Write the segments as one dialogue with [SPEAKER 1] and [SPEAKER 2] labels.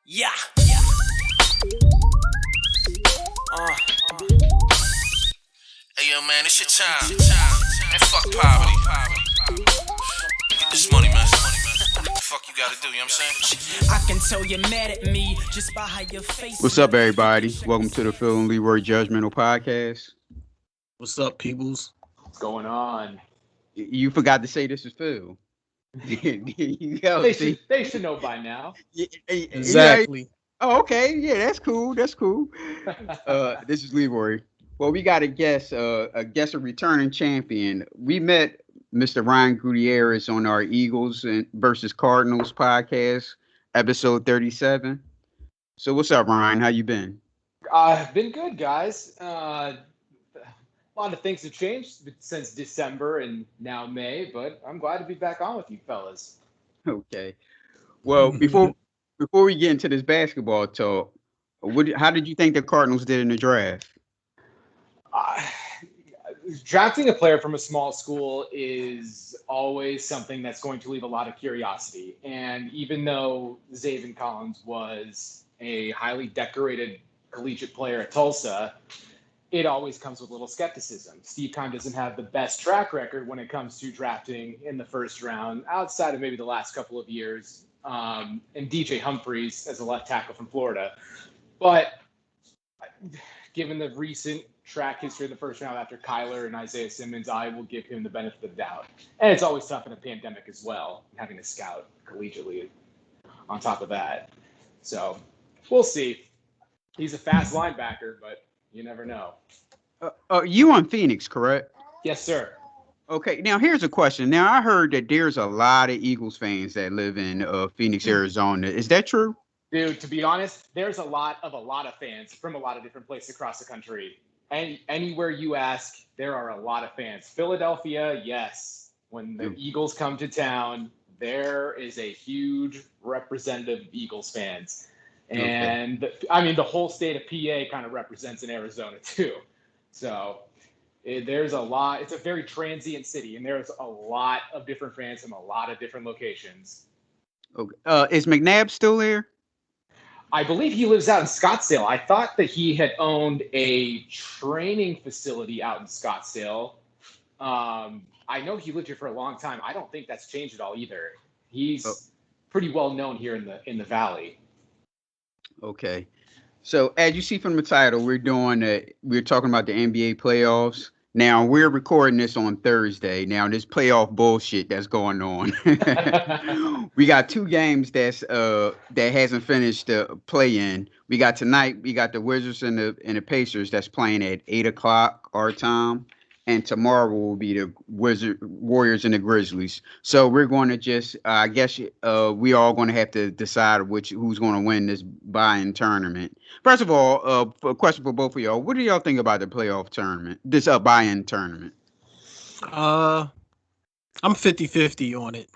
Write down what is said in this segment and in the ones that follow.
[SPEAKER 1] Yeah.
[SPEAKER 2] Hey yo, man, it's your time. And fuck poverty. Get this money, man. What the fuck you gotta do, you know what I'm saying?
[SPEAKER 1] I can tell you're mad at me just by how your face.
[SPEAKER 3] What's up, everybody? Welcome to the Phil and Leroy Judgmental Podcast.
[SPEAKER 4] What's up, peoples?
[SPEAKER 5] What's going on?
[SPEAKER 3] You forgot to say this is Phil.
[SPEAKER 5] They should know by now.
[SPEAKER 4] Exactly.
[SPEAKER 3] Oh, okay. Yeah, that's cool. This is Leroy. Well, we got a guest, a returning champion. We met Mr. Ryan Gutierrez on our Eagles versus Cardinals podcast, episode 37. So what's up, Ryan? How you been?
[SPEAKER 5] I've been good, guys. A lot of things have changed since December and now May, but I'm glad to be back on with you fellas.
[SPEAKER 3] Okay. Well, before we get into this basketball talk, how did you think the Cardinals did in the draft?
[SPEAKER 5] Drafting a player from a small school is always something that's going to leave a lot of curiosity. And even though Zaven Collins was a highly decorated collegiate player at Tulsa, it always comes with a little skepticism. Steve Keim doesn't have the best track record when it comes to drafting in the first round, outside of maybe the last couple of years, and DJ Humphries as a left tackle from Florida. But given the recent track history of the first round after Kyler and Isaiah Simmons, I will give him the benefit of the doubt. And it's always tough in a pandemic as well, having to scout collegiately on top of that. So we'll see. He's a fast linebacker, but you never know.
[SPEAKER 3] You on Phoenix, correct?
[SPEAKER 5] Yes, sir.
[SPEAKER 3] Okay, now here's a question. Now, I heard that there's a lot of Eagles fans that live in Phoenix, Arizona. Is that true?
[SPEAKER 5] Dude, to be honest, there's a lot of fans from a lot of different places across the country. And anywhere you ask, there are a lot of fans. Philadelphia, yes. When the Eagles come to town, there is a huge representative of Eagles fans. And the whole state of PA kind of represents in Arizona too. So there's a lot. It's a very transient city, and there's a lot of different fans from a lot of different locations.
[SPEAKER 3] Okay. Is McNabb still there?
[SPEAKER 5] I believe he lives out in Scottsdale. I thought that he had owned a training facility out in Scottsdale. I know he lived here for a long time. I don't think that's changed at all either. He's pretty well known here in the Valley.
[SPEAKER 3] Okay. So as you see from the title, we're talking about the NBA playoffs. Now we're recording this on Thursday. Now this playoff bullshit that's going on. We got two games that hasn't finished the play-in. We got tonight. We got the Wizards and the Pacers that's playing at 8:00 our time, and tomorrow will be the Warriors and the Grizzlies. So we're going to just, I guess, we all going to have to decide who's going to win this buy-in tournament. First of all, a question for both of y'all: what do y'all think about the playoff tournament? This buy-in tournament.
[SPEAKER 4] I'm 50-50 on it.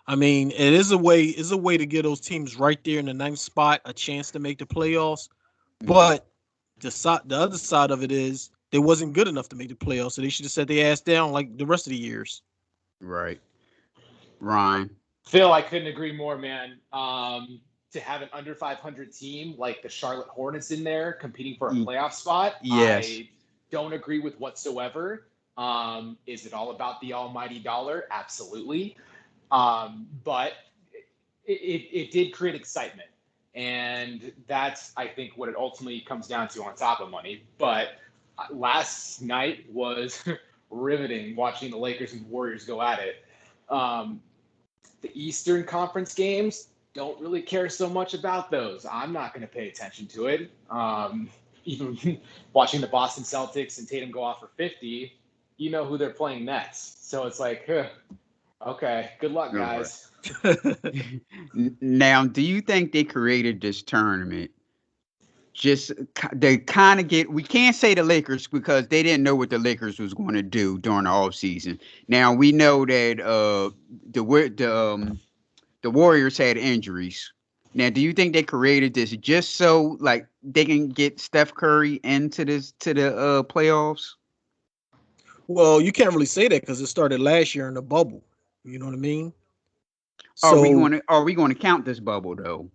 [SPEAKER 4] I mean, it is a way to get those teams right there in the ninth spot a chance to make the playoffs. But the other side of it is they wasn't good enough to make the playoffs, so they should have set their ass down like the rest of the years.
[SPEAKER 3] Right. Ryan.
[SPEAKER 5] Phil, I couldn't agree more, man. To have an under 500 team like the Charlotte Hornets in there competing for a playoff spot,
[SPEAKER 3] yes.
[SPEAKER 5] I don't agree with whatsoever. Is it all about the almighty dollar? Absolutely. But it did create excitement. And that's, I think, what it ultimately comes down to on top of money. But last night was riveting watching the Lakers and Warriors go at it. The Eastern Conference games, don't really care so much about those. I'm not going to pay attention to it. Even watching the Boston Celtics and Tatum go off for 50, you know who they're playing next. So it's like, okay, good luck, guys.
[SPEAKER 3] Now, do you think they created this tournament just they kind of we can't say the Lakers because they didn't know what the Lakers was going to do during the offseason. Now we know that the Warriors had injuries. Now, do you think they created this just so like they can get Steph Curry into the playoffs?
[SPEAKER 4] Well, you can't really say that because it started last year in the bubble. You know what I mean?
[SPEAKER 3] Are we going to count this bubble though?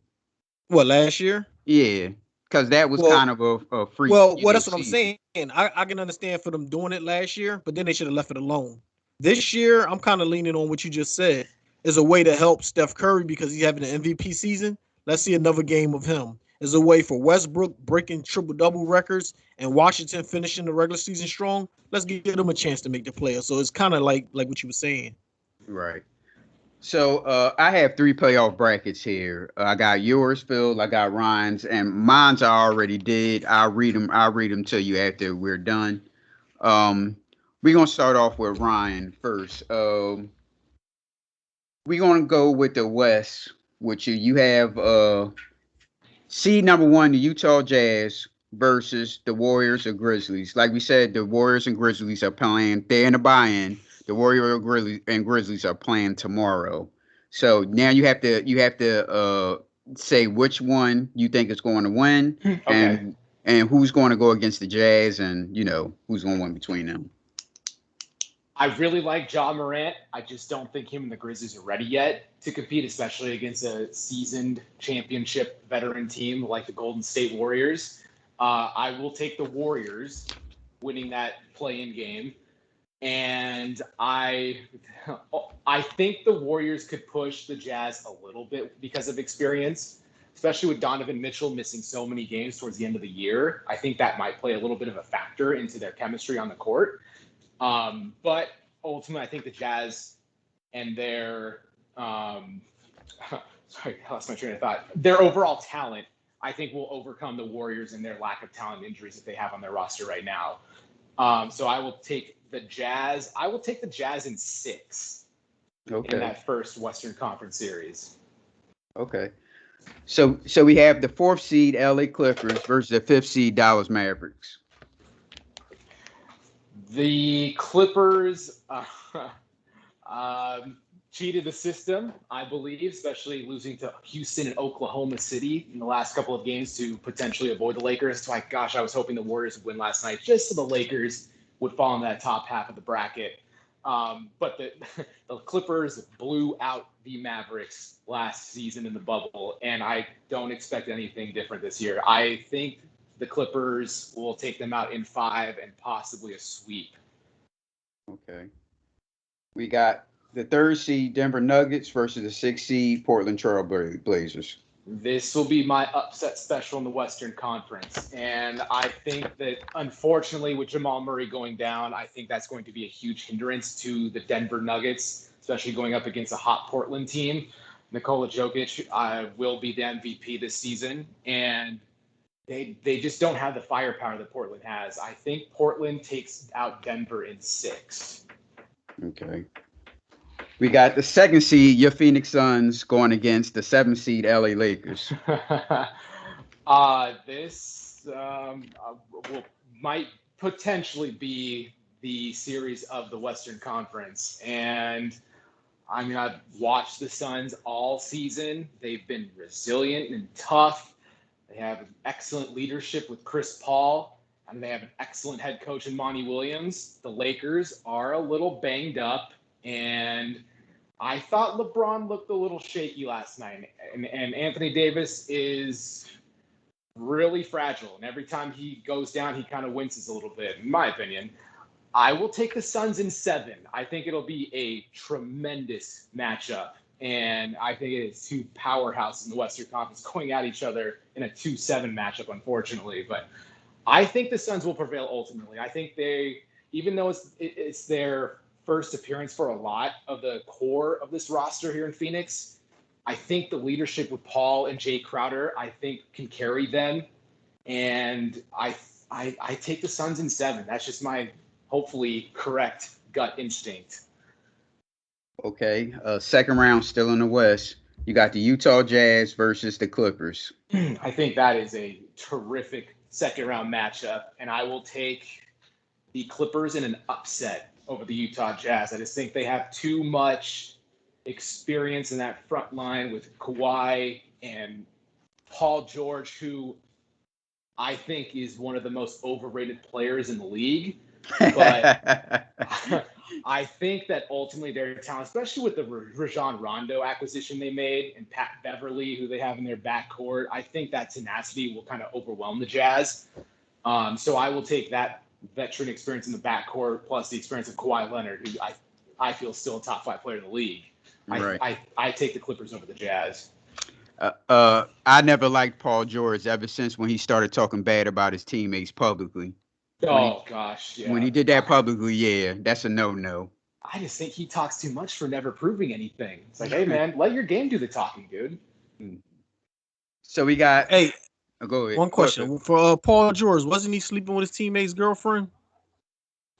[SPEAKER 4] What, last year?
[SPEAKER 3] Yeah, because that was
[SPEAKER 4] Well,
[SPEAKER 3] kind of a freak,
[SPEAKER 4] well, that's what I'm
[SPEAKER 3] season.
[SPEAKER 4] saying. I can understand for them doing it last year, but then they should have left it alone. This year, I'm kind of leaning on what you just said is a way to help Steph Curry because he's having an MVP season. Let's see another game of him. Is a way for Westbrook breaking triple double records and Washington finishing the regular season strong. Let's give them a chance to make the playoffs. So it's kind of like what you were saying.
[SPEAKER 3] Right. So I have three playoff brackets here. I got yours, Phil. I got Ryan's, and mine's I already did. I'll read them. I'll read them to you after we're done. Um, we're gonna start off with Ryan first. We're gonna go with the West, which you have seed number one, the Utah Jazz versus the Warriors or Grizzlies. Like we said, the Warriors and Grizzlies are playing. They're in the buy-in. The Warriors and Grizzlies are playing tomorrow. So now you have to say which one you think is going to win,
[SPEAKER 5] Okay.
[SPEAKER 3] and who's going to go against the Jazz, and who's going to win between them.
[SPEAKER 5] I really like Ja Morant. I just don't think him and the Grizzlies are ready yet to compete, especially against a seasoned championship veteran team like the Golden State Warriors. I will take the Warriors winning that play-in game. And I think the Warriors could push the Jazz a little bit because of experience, especially with Donovan Mitchell missing so many games towards the end of the year. I think that might play a little bit of a factor into their chemistry on the court. But ultimately, I think the Jazz and their sorry, I lost my train of thought. Their overall talent, I think, will overcome the Warriors and their lack of talent and injuries that they have on their roster right now. So I will take the Jazz. I will take the Jazz in 6 in that first Western Conference series.
[SPEAKER 3] Okay. So we have the 4th seed LA Clippers versus the 5th seed Dallas Mavericks.
[SPEAKER 5] The Clippers cheated the system, I believe, especially losing to Houston and Oklahoma City in the last couple of games to potentially avoid the Lakers. So, I was hoping the Warriors would win last night just so the Lakers would fall in that top half of the bracket. But the Clippers blew out the Mavericks last season in the bubble, and I don't expect anything different this year. I think the Clippers will take them out in 5 and possibly a sweep.
[SPEAKER 3] Okay. We got the 3rd seed Denver Nuggets versus the 6th seed Portland Trailblazers.
[SPEAKER 5] This will be my upset special in the Western Conference. And I think that, unfortunately, with Jamal Murray going down, I think that's going to be a huge hindrance to the Denver Nuggets, especially going up against a hot Portland team. Nikola Jokic will be the MVP this season. And they just don't have the firepower that Portland has. I think Portland takes out Denver in 6.
[SPEAKER 3] Okay. We got the 2nd seed, your Phoenix Suns, going against the 7th seed LA Lakers.
[SPEAKER 5] This might potentially be the series of the Western Conference. And I mean, I've watched the Suns all season. They've been resilient and tough. They have excellent leadership with Chris Paul, and they have an excellent head coach in Monty Williams. The Lakers are a little banged up, and I thought LeBron looked a little shaky last night. And Anthony Davis is really fragile, and every time he goes down, he kind of winces a little bit, in my opinion. I will take the Suns in 7. I think it'll be a tremendous matchup. And I think it is 2 powerhouses in the Western Conference going at each other in a 2-7 matchup, unfortunately. But I think the Suns will prevail ultimately. I think even though it's their first appearance for a lot of the core of this roster here in Phoenix, I think the leadership with Paul and Jay Crowder, I think, can carry them. And I take the Suns in 7. That's just my hopefully correct gut instinct.
[SPEAKER 3] Okay. 2nd round still in the West. You got the Utah Jazz versus the Clippers.
[SPEAKER 5] I think that is a terrific 2nd round matchup, and I will take the Clippers in an upset over the Utah Jazz. I just think they have too much experience in that front line with Kawhi and Paul George, who I think is one of the most overrated players in the league. But I think that ultimately their talent, especially with the Rajon Rondo acquisition they made and Pat Beverly, who they have in their backcourt, I think that tenacity will kind of overwhelm the Jazz. So I will take that veteran experience in the backcourt plus the experience of Kawhi Leonard, who I feel is still a top 5 player in the league.
[SPEAKER 3] Right.
[SPEAKER 5] I take the Clippers over the Jazz.
[SPEAKER 3] I never liked Paul George ever since when he started talking bad about his teammates publicly.
[SPEAKER 5] Gosh, yeah.
[SPEAKER 3] When he did that publicly, yeah, that's a no-no.
[SPEAKER 5] I just think he talks too much for never proving anything. It's like, hey, man, let your game do the talking, dude.
[SPEAKER 3] So we got.
[SPEAKER 4] Hey,
[SPEAKER 3] go ahead.
[SPEAKER 4] one question for Paul George. Wasn't he sleeping with his teammate's girlfriend?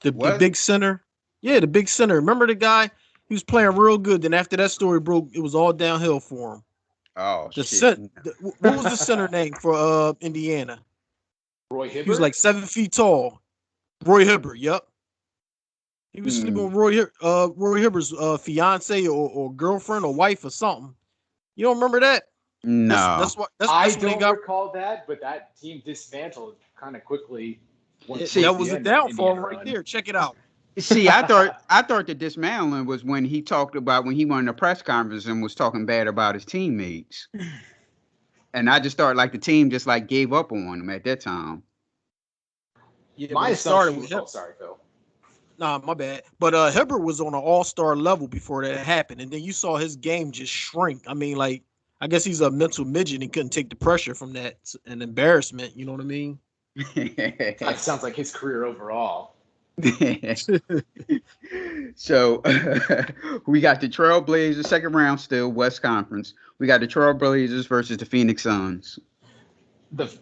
[SPEAKER 4] The big center. Yeah, the big center. Remember the guy? He was playing real good. Then after that story broke, it was all downhill for him.
[SPEAKER 3] Oh,
[SPEAKER 4] shit. What was the center name for Indiana?
[SPEAKER 5] Roy Hibbert?
[SPEAKER 4] He was like 7 feet tall. Roy Hibbert, yep. He was sleeping with Roy Hibbert's fiance or girlfriend or wife or something. You don't remember that?
[SPEAKER 3] No.
[SPEAKER 4] That's
[SPEAKER 5] I don't recall that, but that team dismantled kind of quickly.
[SPEAKER 4] That was a downfall right there. Check it out.
[SPEAKER 3] See, I thought the dismantling was when he talked about when he went in a press conference and was talking bad about his teammates. And I just thought like the team just like gave up on him at that time.
[SPEAKER 4] Yeah,
[SPEAKER 5] my assumption was sorry, Phil.
[SPEAKER 4] Nah, my bad. But Hibbert was on an all-star level before that happened. And then you saw his game just shrink. I mean, like, I guess he's a mental midget and couldn't take the pressure from that. An embarrassment, you know what I mean?
[SPEAKER 5] That sounds like his career overall.
[SPEAKER 3] So we got the Trailblazers, second round still, West Conference. We got the Trailblazers versus the Phoenix Suns.
[SPEAKER 5] The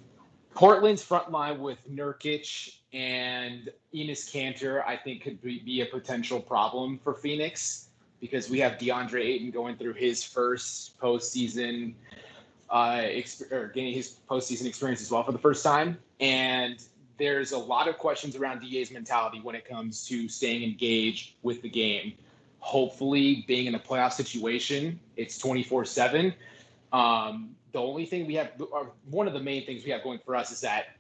[SPEAKER 5] Portland's front line with Nurkic and Enes Kanter, I think, could be a potential problem for Phoenix because we have DeAndre Ayton going through his first postseason, getting his postseason experience as well for the first time. And there's a lot of questions around DA's mentality when it comes to staying engaged with the game. Hopefully, being in a playoff situation, it's 24/7. The only thing we have, or one of the main things we have going for us is that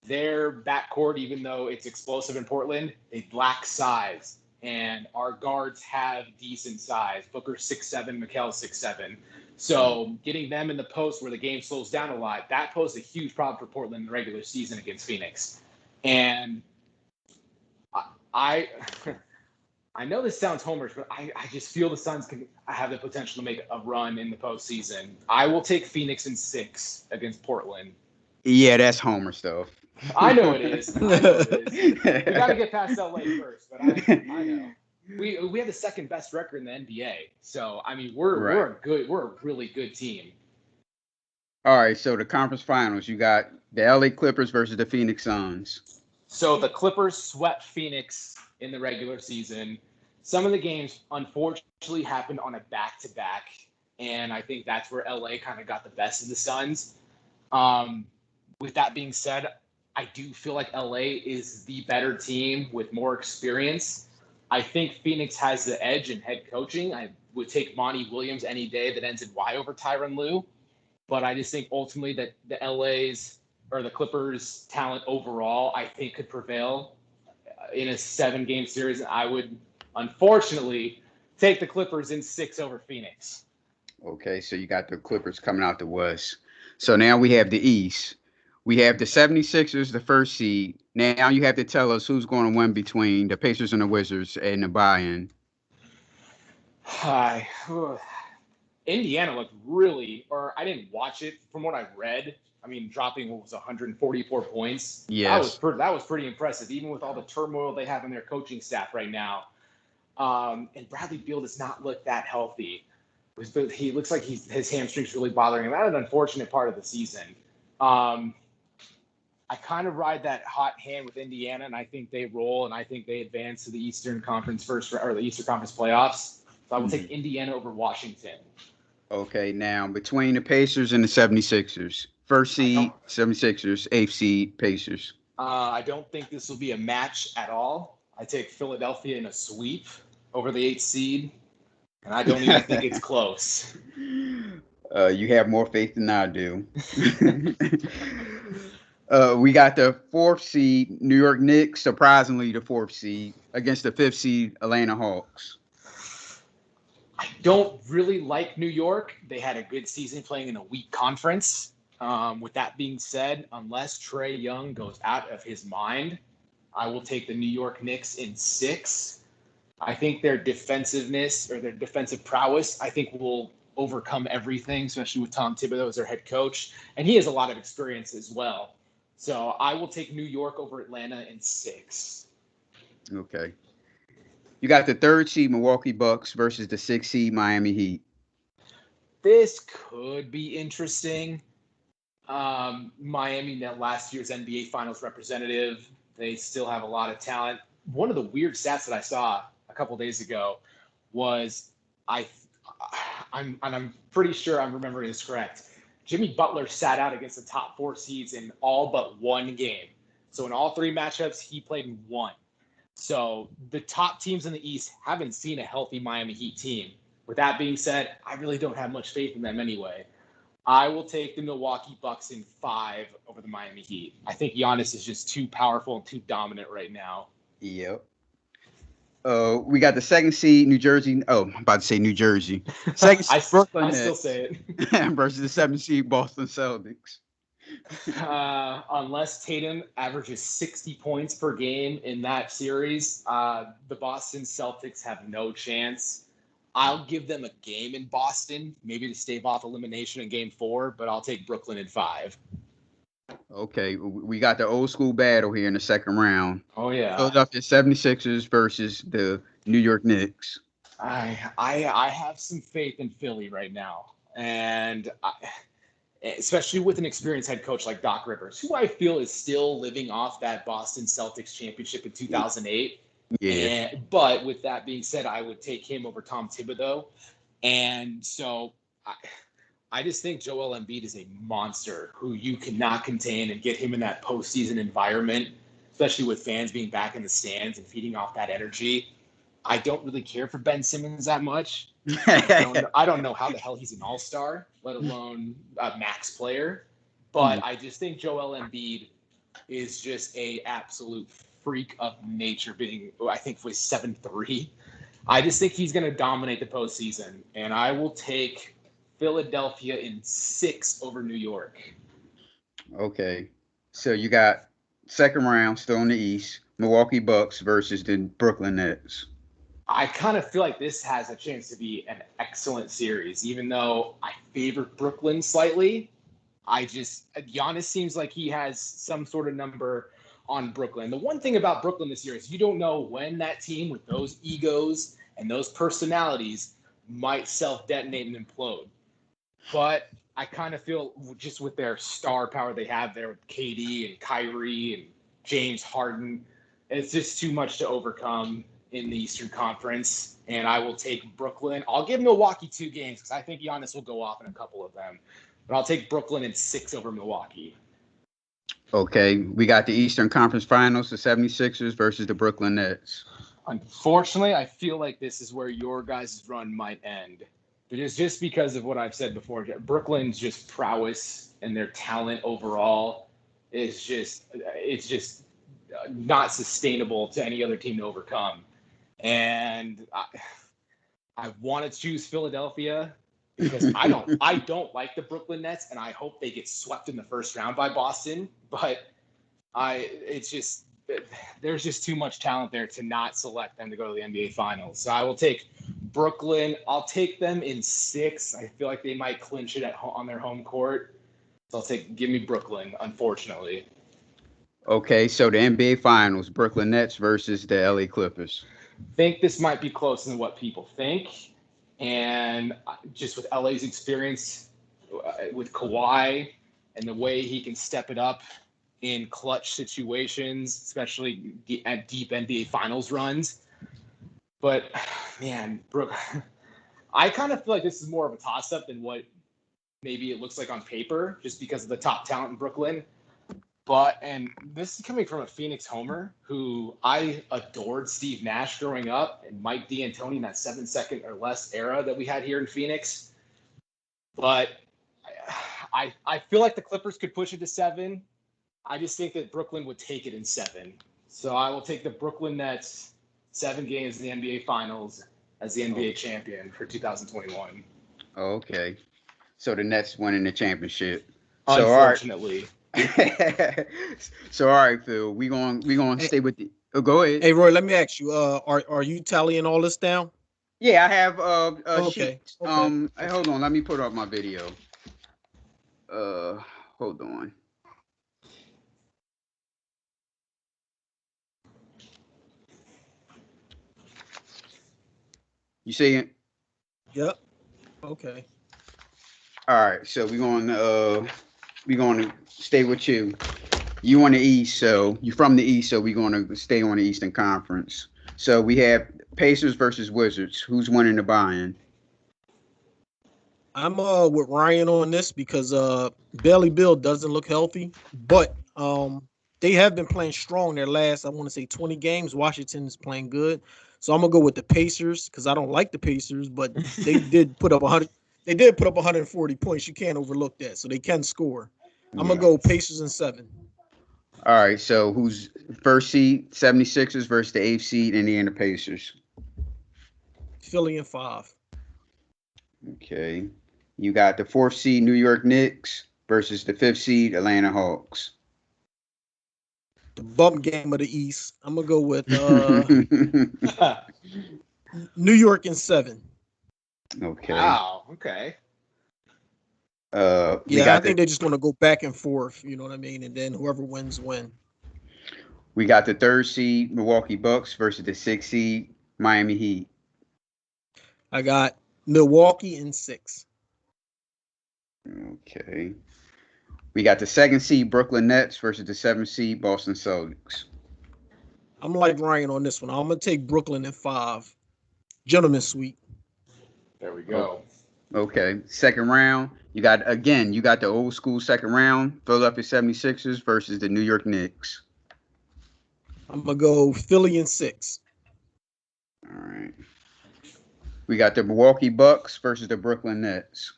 [SPEAKER 5] their backcourt, even though it's explosive in Portland, they lack size. And our guards have decent size. Booker's 6'7", Mikel's 6'7". So getting them in the post where the game slows down a lot, that posed a huge problem for Portland in the regular season against Phoenix. And I know this sounds homerish, but I just feel the Suns can have the potential to make a run in the postseason. I will take Phoenix in 6 against Portland.
[SPEAKER 3] Yeah, that's homer stuff.
[SPEAKER 5] I know it is. We got to get past LA first, but I know. We have the second best record in the NBA. So, I mean, we're a really good team.
[SPEAKER 3] All right, so the conference finals, you got the LA Clippers versus the Phoenix Suns.
[SPEAKER 5] So the Clippers swept Phoenix in the regular season. Some of the games, unfortunately, happened on a back-to-back, and I think that's where LA kind of got the best of the Suns. With that being said, I do feel like LA is the better team with more experience. I think Phoenix has the edge in head coaching. I would take Monty Williams any day that ends in Y over Tyronn Lue. But I just think ultimately that the Clippers' talent overall, I think, could prevail in a 7-game series. And I would, unfortunately, take the Clippers in 6 over Phoenix.
[SPEAKER 3] Okay, so you got the Clippers coming out the West. So now we have the East. We have the 76ers, the first seed. Now you have to tell us who's going to win between the Pacers and the Wizards and the buy-in.
[SPEAKER 5] Hi. Indiana looked really, or I didn't watch it. From what I read, I mean, dropping what was 144 points.
[SPEAKER 3] Yes.
[SPEAKER 5] That was pretty impressive, even with all the turmoil they have in their coaching staff right now. And Bradley Beal does not look that healthy. He looks like his hamstring's really bothering him. That's an unfortunate part of the season. I kind of ride that hot hand with Indiana, and I think they roll, and I think they advance to the Eastern Conference the Eastern Conference playoffs. So I will take Indiana over Washington.
[SPEAKER 3] Okay, now between the Pacers and the 76ers. First seed, 76ers, 8th seed, Pacers.
[SPEAKER 5] I don't think this will be a match at all. I take Philadelphia in a sweep over the 8th seed, and I don't even think it's close.
[SPEAKER 3] You have more faith than I do. We got the 4th seed New York Knicks, surprisingly the 4th seed against the 5th seed Atlanta Hawks.
[SPEAKER 5] I don't really like New York. They had a good season playing in a weak conference. With that being said, unless Trae Young goes out of his mind, I will take the New York Knicks in 6. I think their defensiveness or their defensive prowess, I think, will overcome everything, especially with Tom Thibodeau as their head coach. And he has a lot of experience as well. So I will take New York over Atlanta in 6.
[SPEAKER 3] Okay. You got the 3rd seed Milwaukee Bucks versus the 6th seed Miami Heat.
[SPEAKER 5] This could be interesting. Miami, last year's NBA Finals representative, they still have a lot of talent. One of the weird stats that I saw a couple days ago was I'm pretty sure I'm remembering this correct. Jimmy Butler sat out against the top 4 seeds in all but one game. So in all 3 matchups, he played in 1. So the top teams in the East haven't seen a healthy Miami Heat team. With that being said, I really don't have much faith in them anyway. I will take the Milwaukee Bucks in 5 over the Miami Heat. I think Giannis is just too powerful and too dominant right now.
[SPEAKER 3] Yep. We got the 2nd seed New Jersey. Oh, I'm about to say New Jersey. 2nd seed Brooklyn
[SPEAKER 5] I
[SPEAKER 3] Nets
[SPEAKER 5] still say it.
[SPEAKER 3] versus the 7th seed Boston Celtics.
[SPEAKER 5] Unless Tatum averages 60 points per game in that series, the Boston Celtics have no chance. I'll give them a game in Boston, maybe to stave off elimination in game 4, but I'll take Brooklyn in 5.
[SPEAKER 3] Okay, we got the old school battle here in the 2nd round.
[SPEAKER 5] Oh, yeah.
[SPEAKER 3] Philadelphia 76ers versus the New York Knicks.
[SPEAKER 5] I have some faith in Philly right now. And especially with an experienced head coach like Doc Rivers, who I feel is still living off that Boston Celtics championship in 2008.
[SPEAKER 3] Yeah.
[SPEAKER 5] But with that being said, I would take him over Tom Thibodeau. And so I just think Joel Embiid is a monster who you cannot contain, and get him in that postseason environment, especially with fans being back in the stands and feeding off that energy. I don't really care for Ben Simmons that much. I don't know how the hell he's an all-star, let alone a max player. But I just think Joel Embiid is just a absolute freak of nature, being, I think, was 7'3". I just think he's going to dominate the postseason, and I will take Philadelphia in 6 over New York.
[SPEAKER 3] Okay. So you got 2nd round still in the East, Milwaukee Bucks versus the Brooklyn Nets.
[SPEAKER 5] I kind of feel like this has a chance to be an excellent series, even though I favor Brooklyn slightly. Giannis seems like he has some sort of number on Brooklyn. The one thing about Brooklyn this year is you don't know when that team with those egos and those personalities might self-detonate and implode. But I kind of feel just with their star power they have there with KD and Kyrie and James Harden, it's just too much to overcome in the Eastern Conference, and I will take Brooklyn. I'll give Milwaukee 2 games because I think Giannis will go off in a couple of them. But I'll take Brooklyn in 6 over Milwaukee.
[SPEAKER 3] Okay, we got the Eastern Conference Finals, the 76ers versus the Brooklyn Nets.
[SPEAKER 5] Unfortunately, I feel like this is where your guys' run might end. It is just because of what I've said before. Brooklyn's just prowess and their talent overall is just not sustainable to any other team to overcome. And I want to choose Philadelphia because I don't like the Brooklyn Nets, and I hope they get swept in the first round by Boston. But there's just too much talent there to not select them to go to the NBA Finals. So I will take Brooklyn. I'll take them in 6. I feel like they might clinch it on their home court. So give me Brooklyn, unfortunately.
[SPEAKER 3] Okay, so the NBA Finals, Brooklyn Nets versus the LA Clippers.
[SPEAKER 5] Think this might be closer than what people think. And just with LA's experience with Kawhi and the way he can step it up in clutch situations, especially at deep NBA Finals runs. But, man, Brooke, I kind of feel like this is more of a toss-up than what maybe it looks like on paper, just because of the top talent in Brooklyn. And this is coming from a Phoenix homer who I adored Steve Nash growing up and Mike D'Antoni in that 7-second or less era that we had here in Phoenix. But I feel like the Clippers could push it to 7. I just think that Brooklyn would take it in 7. So I will take the Brooklyn Nets 7 games in the NBA Finals as the NBA champion for 2021.
[SPEAKER 3] Okay. So the Nets winning the championship. So
[SPEAKER 5] Unfortunately.
[SPEAKER 3] All right. So all right, Phil. We gonna stay with the. Oh, go ahead.
[SPEAKER 4] Hey, Roy, let me ask you. Are you tallying all this down?
[SPEAKER 3] Yeah, I have
[SPEAKER 4] Okay.
[SPEAKER 3] sheets.
[SPEAKER 4] Okay.
[SPEAKER 3] Hey, hold on. Let me put up my video. Hold on. You see it?
[SPEAKER 4] Yep. Okay.
[SPEAKER 3] All right. So we're gonna stay with you. You on the East, so you from the East, so we're gonna stay on the Eastern Conference. So we have Pacers versus Wizards. Who's winning the buy-in?
[SPEAKER 4] I'm with Ryan on this because Bailey Bill doesn't look healthy, but they have been playing strong their last, I want to say 20 games. Washington is playing good. So I'm gonna go with the Pacers because I don't like the Pacers, but they did put up 100. They did put up 140 points. You can't overlook that. So they can score. I'm gonna go Pacers in 7.
[SPEAKER 3] All right. So who's first seed? 76ers versus the 8th seed Indiana Pacers.
[SPEAKER 4] Philly in 5.
[SPEAKER 3] Okay. You got the 4th seed New York Knicks versus the 5th seed Atlanta Hawks.
[SPEAKER 4] The bump game of the East. I'm gonna go with New York in 7.
[SPEAKER 3] Okay.
[SPEAKER 5] Wow. Okay.
[SPEAKER 4] I think they just want to go back and forth. You know what I mean? And then whoever wins, win.
[SPEAKER 3] We got the 3rd seed Milwaukee Bucks versus the 6th seed Miami Heat.
[SPEAKER 4] I got Milwaukee in 6.
[SPEAKER 3] Okay. We got the 2nd seed Brooklyn Nets versus the 7th seed Boston Celtics.
[SPEAKER 4] I'm like Ryan on this one. I'm gonna take Brooklyn in 5. Gentlemen sweep.
[SPEAKER 5] There we go.
[SPEAKER 3] Okay. Second round. You got the old school second round, Philadelphia 76ers versus the New York Knicks.
[SPEAKER 4] I'm gonna go Philly in 6.
[SPEAKER 3] All right. We got the Milwaukee Bucks versus the Brooklyn Nets.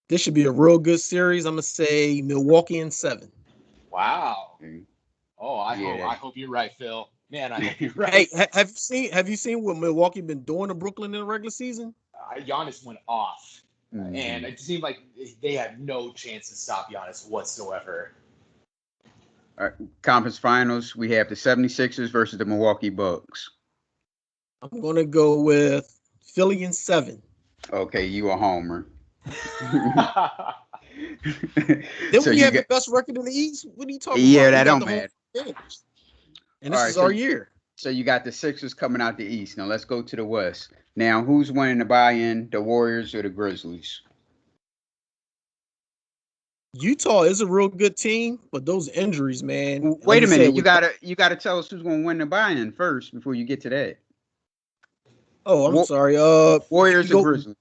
[SPEAKER 4] This should be a real good series. I'm gonna say Milwaukee in 7.
[SPEAKER 5] Wow.
[SPEAKER 3] Okay.
[SPEAKER 5] Oh, I hope you're right, Phil. Man, I hope you're right.
[SPEAKER 4] Hey, have you seen what Milwaukee been doing to Brooklyn in the regular season?
[SPEAKER 5] Giannis went off,
[SPEAKER 3] Mhm.
[SPEAKER 5] and it seemed like they had no chance to stop Giannis whatsoever.
[SPEAKER 3] All right. Conference finals. We have the 76ers versus the Milwaukee Bucks.
[SPEAKER 4] I'm gonna go with Philly in 7.
[SPEAKER 3] Okay, you a homer.
[SPEAKER 4] Then
[SPEAKER 3] So
[SPEAKER 4] we
[SPEAKER 3] you
[SPEAKER 4] have
[SPEAKER 3] get
[SPEAKER 4] the best record in the East. What are you talking
[SPEAKER 3] yeah,
[SPEAKER 4] about?
[SPEAKER 3] that
[SPEAKER 4] We got
[SPEAKER 3] don't
[SPEAKER 4] the whole
[SPEAKER 3] matter.
[SPEAKER 4] advantage. And this
[SPEAKER 3] All right,
[SPEAKER 4] is our year.
[SPEAKER 3] So you got the Sixers coming out the East. Now let's go to the West. Now who's winning the buy-in? The Warriors or the Grizzlies?
[SPEAKER 4] Utah is a real good team, but those injuries, man.
[SPEAKER 3] Wait a minute.
[SPEAKER 4] Said,
[SPEAKER 3] You gotta tell us who's gonna win the buy-in first before you get to that.
[SPEAKER 4] Oh, I'm sorry.
[SPEAKER 3] Warriors or Grizzlies?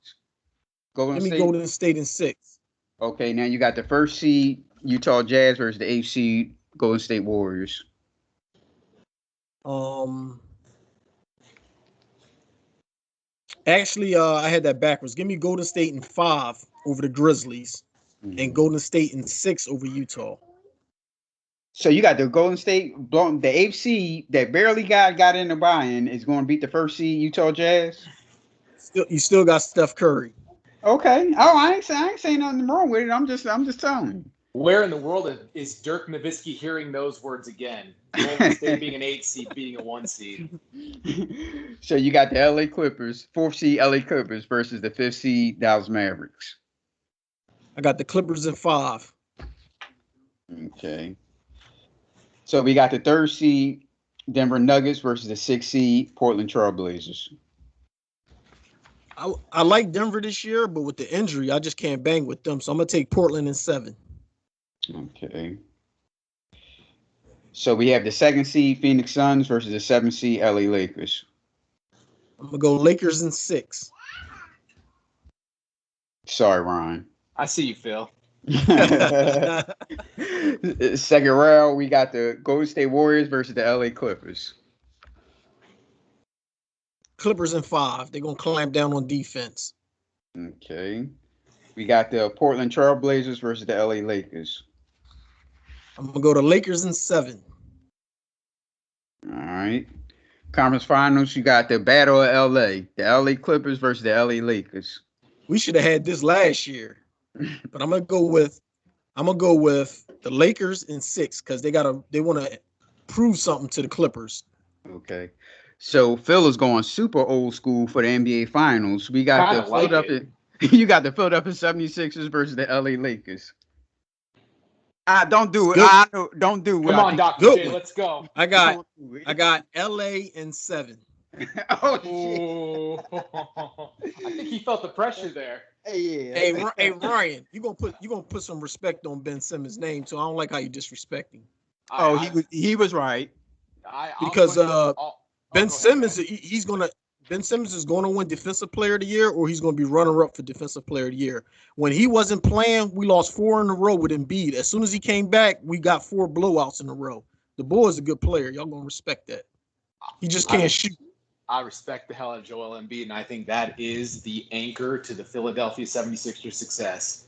[SPEAKER 4] Give me Golden State in 6.
[SPEAKER 3] Okay, now you got the 1st seed Utah Jazz versus the 8th seed Golden State Warriors.
[SPEAKER 4] Actually, I had that backwards. Give me Golden State in 5 over the Grizzlies, and Golden State in 6 over Utah.
[SPEAKER 3] So you got the Golden State, the 8th seed that barely got in the buy-in is going to beat the 1st seed Utah Jazz.
[SPEAKER 4] You still got Steph Curry.
[SPEAKER 3] Okay. Oh, I ain't saying nothing wrong with it. I'm just telling you.
[SPEAKER 5] Where in the world is Dirk Nowitzki hearing those words again? Golden State being an 8 seed, beating a 1 seed.
[SPEAKER 3] So you got the LA Clippers, 4th seed LA Clippers versus the 5th seed Dallas Mavericks.
[SPEAKER 4] I got the Clippers in 5.
[SPEAKER 3] Okay. So we got the 3rd seed Denver Nuggets versus the 6th seed Portland Trailblazers.
[SPEAKER 4] I like Denver this year, but with the injury, I just can't bang with them. So I'm gonna take Portland in 7.
[SPEAKER 3] Okay. So we have the 2nd seed Phoenix Suns versus the 7th seed LA Lakers.
[SPEAKER 4] I'm gonna go Lakers in 6.
[SPEAKER 3] Sorry, Ryan.
[SPEAKER 5] I see you, Phil.
[SPEAKER 3] Second round, we got the Golden State Warriors versus the LA Clippers.
[SPEAKER 4] Clippers in 5. They're gonna clamp down on defense.
[SPEAKER 3] Okay. We got the Portland Trailblazers versus the LA Lakers.
[SPEAKER 4] I'm gonna go to Lakers in 7.
[SPEAKER 3] All right. Conference finals, you got the Battle of LA, the LA Clippers versus the LA Lakers.
[SPEAKER 4] We should have had this last year, but I'm gonna go with the Lakers in 6 because they want to prove something to the Clippers.
[SPEAKER 3] Okay. So Phil is going super old school for the NBA finals. We got
[SPEAKER 5] Kinda
[SPEAKER 3] the
[SPEAKER 5] like
[SPEAKER 3] Philadelphia you got the Philadelphia 76ers versus the LA Lakers. Don't do it.
[SPEAKER 4] Good.
[SPEAKER 3] Don't do what
[SPEAKER 5] Come
[SPEAKER 3] I
[SPEAKER 5] on,
[SPEAKER 3] think.
[SPEAKER 5] Dr.
[SPEAKER 4] Good
[SPEAKER 5] J,
[SPEAKER 4] one.
[SPEAKER 5] let's go.
[SPEAKER 4] I got
[SPEAKER 3] Don't do it.
[SPEAKER 4] I got LA in 7.
[SPEAKER 3] Oh shit.
[SPEAKER 5] Ooh. I think he felt the pressure there.
[SPEAKER 3] Hey,
[SPEAKER 4] Hey Ryan, you gonna put some respect on Ben Simmons' name too. I don't like how you disrespect him.
[SPEAKER 3] Oh, he was right.
[SPEAKER 4] Because Ben
[SPEAKER 5] go
[SPEAKER 4] Simmons
[SPEAKER 5] ahead.
[SPEAKER 4] Ben Simmons is going to win Defensive Player of the Year, or he's going to be runner-up for Defensive Player of the Year. When he wasn't playing, we lost 4 in a row with Embiid. As soon as he came back, we got 4 blowouts in a row. The boy is a good player. Y'all gonna respect that. He just can't shoot.
[SPEAKER 5] I respect the hell out of Joel Embiid, and I think that is the anchor to the Philadelphia 76ers success.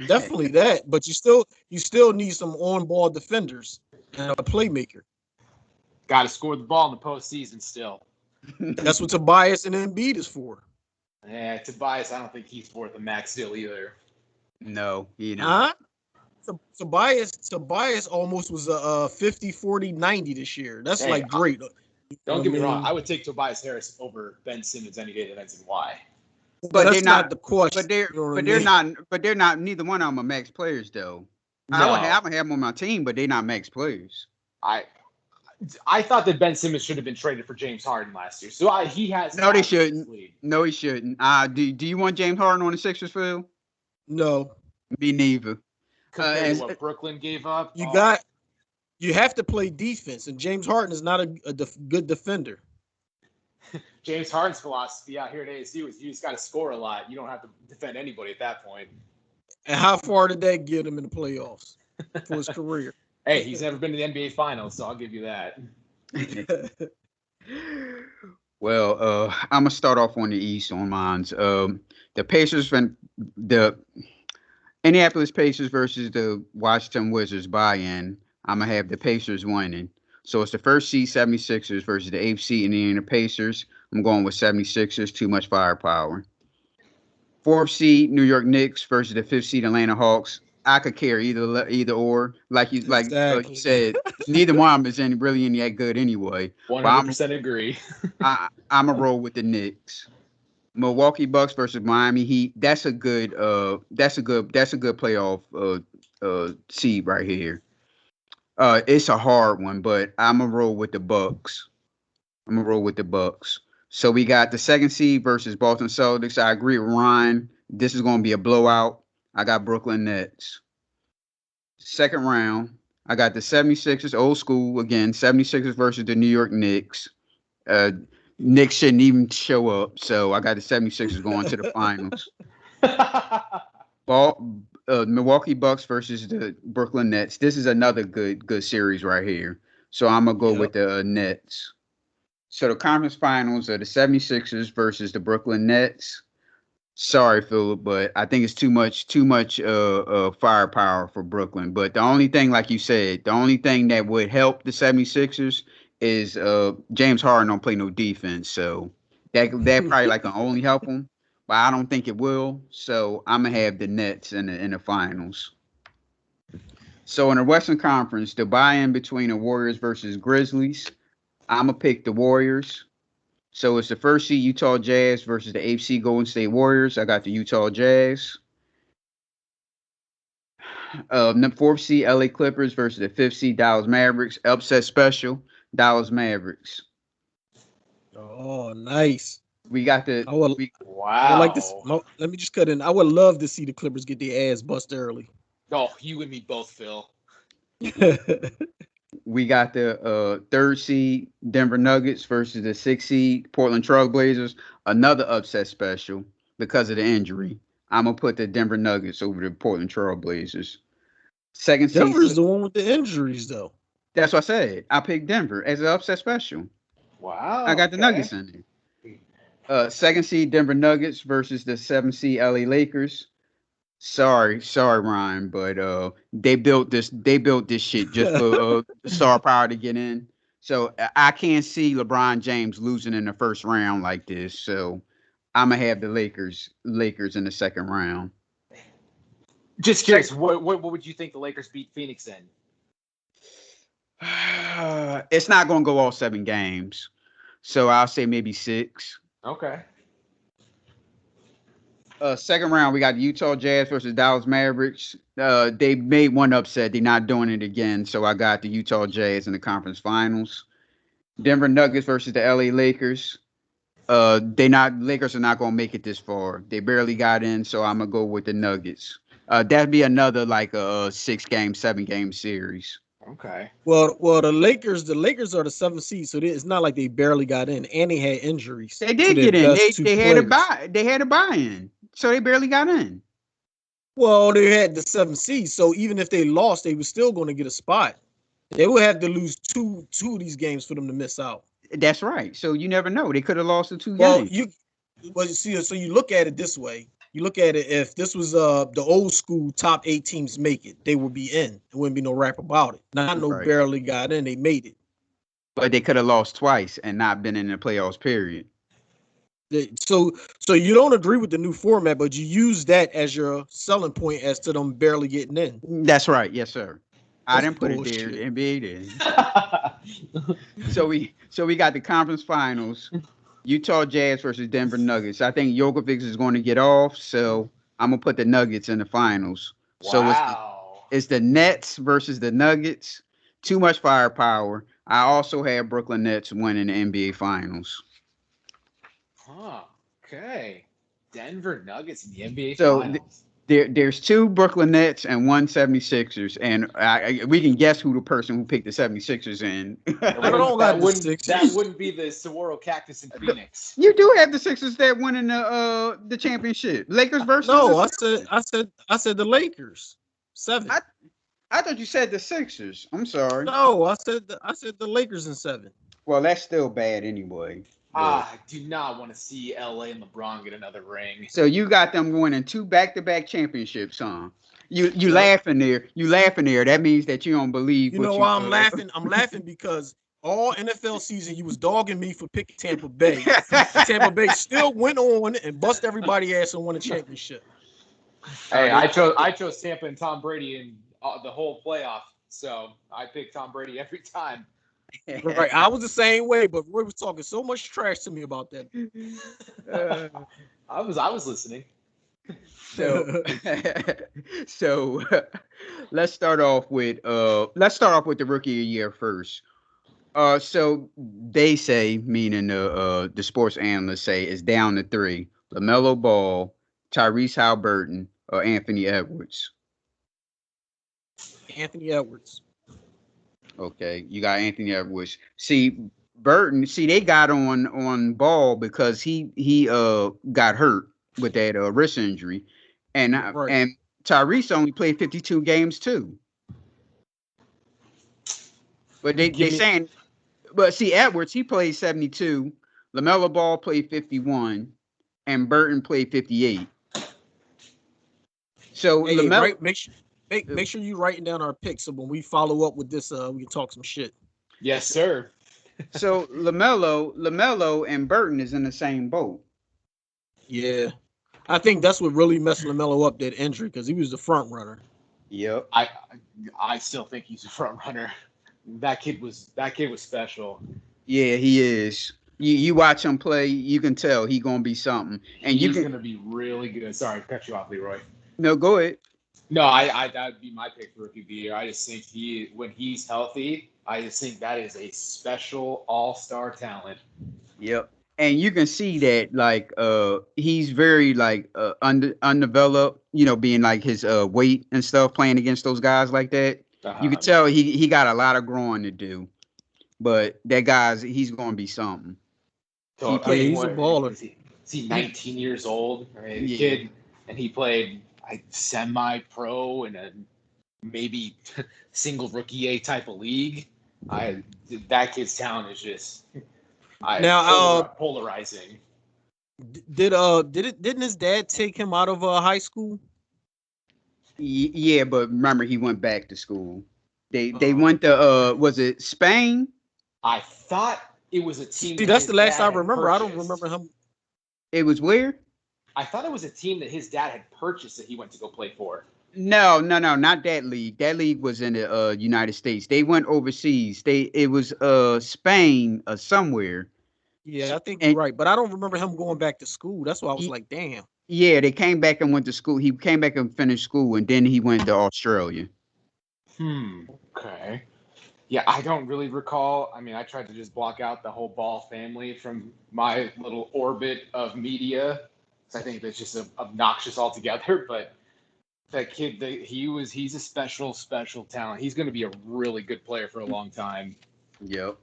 [SPEAKER 4] Definitely that, but you still need some on-ball defenders and a playmaker.
[SPEAKER 5] Got to score the ball in the postseason still.
[SPEAKER 4] That's what Tobias and Embiid is for.
[SPEAKER 5] Yeah, Tobias, I don't think he's worth a max deal either.
[SPEAKER 3] No,
[SPEAKER 4] Huh? Tobias almost was a 50, 40, 90 this year. That's
[SPEAKER 5] Hey,
[SPEAKER 4] like great.
[SPEAKER 5] Don't get me wrong. I would take Tobias Harris over Ben Simmons any day that ends in Y.
[SPEAKER 3] but
[SPEAKER 4] that's
[SPEAKER 3] they're not
[SPEAKER 4] the question.
[SPEAKER 3] but they're not neither one of them are max players though.
[SPEAKER 5] No.
[SPEAKER 3] I would have them on my team, but they're not max players.
[SPEAKER 5] I thought that Ben Simmons should have been traded for James Harden last year. So he has.
[SPEAKER 3] No, they shouldn't. No, he shouldn't. Do you want James Harden on the Sixers, Phil?
[SPEAKER 4] No.
[SPEAKER 3] Me neither.
[SPEAKER 5] Compared to what Brooklyn gave up.
[SPEAKER 4] You have to play defense, and James Harden is not a good defender.
[SPEAKER 5] James Harden's philosophy out here at ASU is you just got to score a lot. You don't have to defend anybody at that point.
[SPEAKER 4] And how far did that get him in the playoffs for his career?
[SPEAKER 5] Hey, he's never been to the NBA Finals, so I'll give you that.
[SPEAKER 3] Well, I'm gonna start off on the East on mine. The Pacers and the Indianapolis Pacers versus the Washington Wizards buy-in. I'm gonna have the Pacers winning. So it's the first seed 76ers versus the 8th seed Indiana Pacers. I'm going with 76ers. Too much firepower. 4th seed New York Knicks versus the 5th seed Atlanta Hawks. I could care either or. Like you said, neither one of them is really any that good anyway.
[SPEAKER 5] 100% agree.
[SPEAKER 3] I'm a roll with the Knicks. Milwaukee Bucks versus Miami Heat. That's a good playoff seed right here. It's a hard one, but I'm a roll with the Bucks. So we got the 2nd seed versus Boston Celtics. I agree with Ryan. This is going to be a blowout. I got Brooklyn Nets. 2nd round, I got the 76ers, old school again, 76ers versus the New York Knicks. Knicks shouldn't even show up, so I got the 76ers going to the finals. Milwaukee Bucks versus the Brooklyn Nets. This is another good series right here. So I'm going to go with the Nets. So the conference finals are the 76ers versus the Brooklyn Nets. Sorry, Philip, but I think it's too much firepower for Brooklyn. But the only thing, like you said, the only thing that would help the 76ers is James Harden don't play no defense. So that probably like can only help them. But I don't think it will. So I'm going to have the Nets in the finals. So in the Western Conference, the buy-in between the Warriors versus Grizzlies, I'm going to pick the Warriors. So it's the 1st seed Utah Jazz versus the 8th seed Golden State Warriors. I got the Utah Jazz. 4th seed LA Clippers versus the 5th seed Dallas Mavericks. Upset special, Dallas Mavericks.
[SPEAKER 4] Oh, nice.
[SPEAKER 3] We got the.
[SPEAKER 5] Wow.
[SPEAKER 4] I would like this. Let me just cut in. I would love to see the Clippers get their ass bust early.
[SPEAKER 5] Oh, you and me both, Phil.
[SPEAKER 3] We got the 3rd seed Denver Nuggets versus the 6th seed Portland Trailblazers. Another upset special because of the injury. I'm going to put the Denver Nuggets over the Portland Trailblazers. 2nd seed.
[SPEAKER 4] Denver's the one with the injuries, though.
[SPEAKER 3] That's what I said. I picked Denver as an upset special.
[SPEAKER 5] Wow.
[SPEAKER 3] I got the Nuggets in there. 2nd seed Denver Nuggets versus the 7th seed LA Lakers. Sorry, Ryan, but they built this shit just for star power to get in. So I can't see LeBron James losing in the first round like this. So I'm gonna have the Lakers in the second round.
[SPEAKER 5] Just curious, what would you think the Lakers beat Phoenix in?
[SPEAKER 3] It's not gonna go all 7 games. So I'll say maybe 6.
[SPEAKER 5] Okay.
[SPEAKER 3] Second round, we got the Utah Jazz versus Dallas Mavericks. They made one upset. They're not doing it again. So I got the Utah Jazz in the conference finals. Denver Nuggets versus the LA Lakers. Lakers are not gonna make it this far. They barely got in, so I'm gonna go with the Nuggets. That'd be another like a 6-game, 7-game series.
[SPEAKER 5] Okay.
[SPEAKER 4] Well, the Lakers are the 7th seed, so it's not like they barely got in, and they had injuries.
[SPEAKER 3] They did get in. They had a buy. They had a buy-in, so they barely got in.
[SPEAKER 4] Well, they had the 7th seed, so even if they lost, they were still going to get a spot. They would have to lose two of these games for them to miss out.
[SPEAKER 3] That's right. So you never know. They could have lost the 2
[SPEAKER 4] Well,
[SPEAKER 3] games.
[SPEAKER 4] you see, so you look at it this way. You look at it, if this was the old school top 8 teams make it, they would be in. There wouldn't be no rap about it. Not no
[SPEAKER 3] Right.
[SPEAKER 4] barely got in, they made it.
[SPEAKER 3] But they could have lost twice and not been in the playoffs, period.
[SPEAKER 4] So you don't agree with the new format, but you use that as your selling point as to them barely getting in.
[SPEAKER 3] That's right. Yes, sir. I
[SPEAKER 4] That's
[SPEAKER 3] didn't put
[SPEAKER 4] bullshit.
[SPEAKER 3] it there. The NBA did. So we got the conference finals. Utah Jazz versus Denver Nuggets. I think Djokovic is going to get off, so I'm gonna put the Nuggets in the finals. So
[SPEAKER 5] Wow.
[SPEAKER 3] it's the Nets versus the Nuggets. Too much firepower. I also have Brooklyn Nets winning the NBA Finals.
[SPEAKER 5] Huh. Okay. Denver Nuggets in the NBA
[SPEAKER 3] So,
[SPEAKER 5] Finals.
[SPEAKER 3] There's 2 Brooklyn Nets and 1 76ers, and we can guess who the person who picked the 76ers in.
[SPEAKER 5] That wouldn't be the Saguaro Cactus in Phoenix.
[SPEAKER 3] You do have the Sixers that winning the championship. Lakers versus
[SPEAKER 4] No, I said the Lakers 7.
[SPEAKER 3] I thought you said the Sixers. I'm sorry.
[SPEAKER 4] No, I said the Lakers in 7.
[SPEAKER 3] Well, that's still bad anyway.
[SPEAKER 5] I do not want to see LA and LeBron get another ring.
[SPEAKER 3] So you got them winning 2 back-to-back championships, huh? You laughing there. You laughing there. That means that you don't believe.
[SPEAKER 4] You know why I'm laughing? I'm laughing because all NFL season you was dogging me for picking Tampa Bay. Tampa Bay still went on and bust everybody's ass and won a championship.
[SPEAKER 5] Hey, I chose Tampa and Tom Brady in the whole playoff, so I picked Tom Brady every time.
[SPEAKER 4] Right, I was the same way, but Roy was talking so much trash to me about that.
[SPEAKER 5] I was listening.
[SPEAKER 3] So let's start off with the rookie of the year first. So they say, meaning the sports analysts say, it's down to 3: LaMelo Ball, Tyrese Halliburton, or Anthony Edwards.
[SPEAKER 4] Anthony Edwards.
[SPEAKER 3] Okay, you got Anthony Edwards. See, Burton. See, they got on Ball because he got hurt with that wrist injury, and Tyrese only played 52 games too. But they saying, but see, Edwards, he played 72. LaMelo Ball played 51, and Burton played 58. So
[SPEAKER 4] hey,
[SPEAKER 3] LaMelo,
[SPEAKER 4] right, make sure you writing down our picks so when we follow up with this, we can talk some shit.
[SPEAKER 5] Yes, sir.
[SPEAKER 3] So LaMelo and Burton is in the same boat.
[SPEAKER 4] Yeah, I think that's what really messed LaMelo up, that injury, because he was the front runner.
[SPEAKER 3] Yep.
[SPEAKER 5] I still think he's a front runner. That kid was special.
[SPEAKER 3] Yeah, he is. You watch him play, you can tell he's gonna be something. And
[SPEAKER 5] he's gonna be really good. Sorry to cut you off, Leroy.
[SPEAKER 3] No, go ahead.
[SPEAKER 5] No, I that would be my pick for rookie of the year. I just think when he's healthy, I just think that is a special all-star talent.
[SPEAKER 3] Yep. And you can see that, like, he's very like undeveloped, being like his weight and stuff, playing against those guys like that. You can tell he got a lot of growing to do. But that he's gonna be something.
[SPEAKER 5] So,
[SPEAKER 4] he's a baller.
[SPEAKER 5] Is he 19 years old? I mean,
[SPEAKER 3] Yeah.
[SPEAKER 5] Kid, and he played semi-pro in a maybe single rookie A type of league. That kid's talent is just polarizing.
[SPEAKER 4] Didn't his dad take him out of high school?
[SPEAKER 3] Yeah, but remember he went back to school. They
[SPEAKER 4] Uh,
[SPEAKER 3] went to was it Spain?
[SPEAKER 5] I thought it was a team
[SPEAKER 4] See,
[SPEAKER 5] that
[SPEAKER 4] that's
[SPEAKER 5] his
[SPEAKER 4] the last I
[SPEAKER 5] dad had
[SPEAKER 4] remember. I don't
[SPEAKER 5] purchased.
[SPEAKER 4] remember him.
[SPEAKER 3] It was where?
[SPEAKER 5] I thought it was a team that his dad had purchased that he went to go play for.
[SPEAKER 3] No, no, no, not that league. That league was in the United States. They went overseas. It was Spain or somewhere.
[SPEAKER 4] Yeah, I think you're
[SPEAKER 3] And
[SPEAKER 4] right, but I don't remember him going back to school. That's why I was like, damn.
[SPEAKER 3] yeah, they came back and went to school. He came back and finished school, and then he went to Australia.
[SPEAKER 5] Okay. Yeah, I don't really recall. I mean, I tried to just block out the whole Ball family from my little orbit of media. So I think that's just obnoxious altogether. But that kid, he's a special talent. He's going to be a really good player for a long time.
[SPEAKER 3] Yep.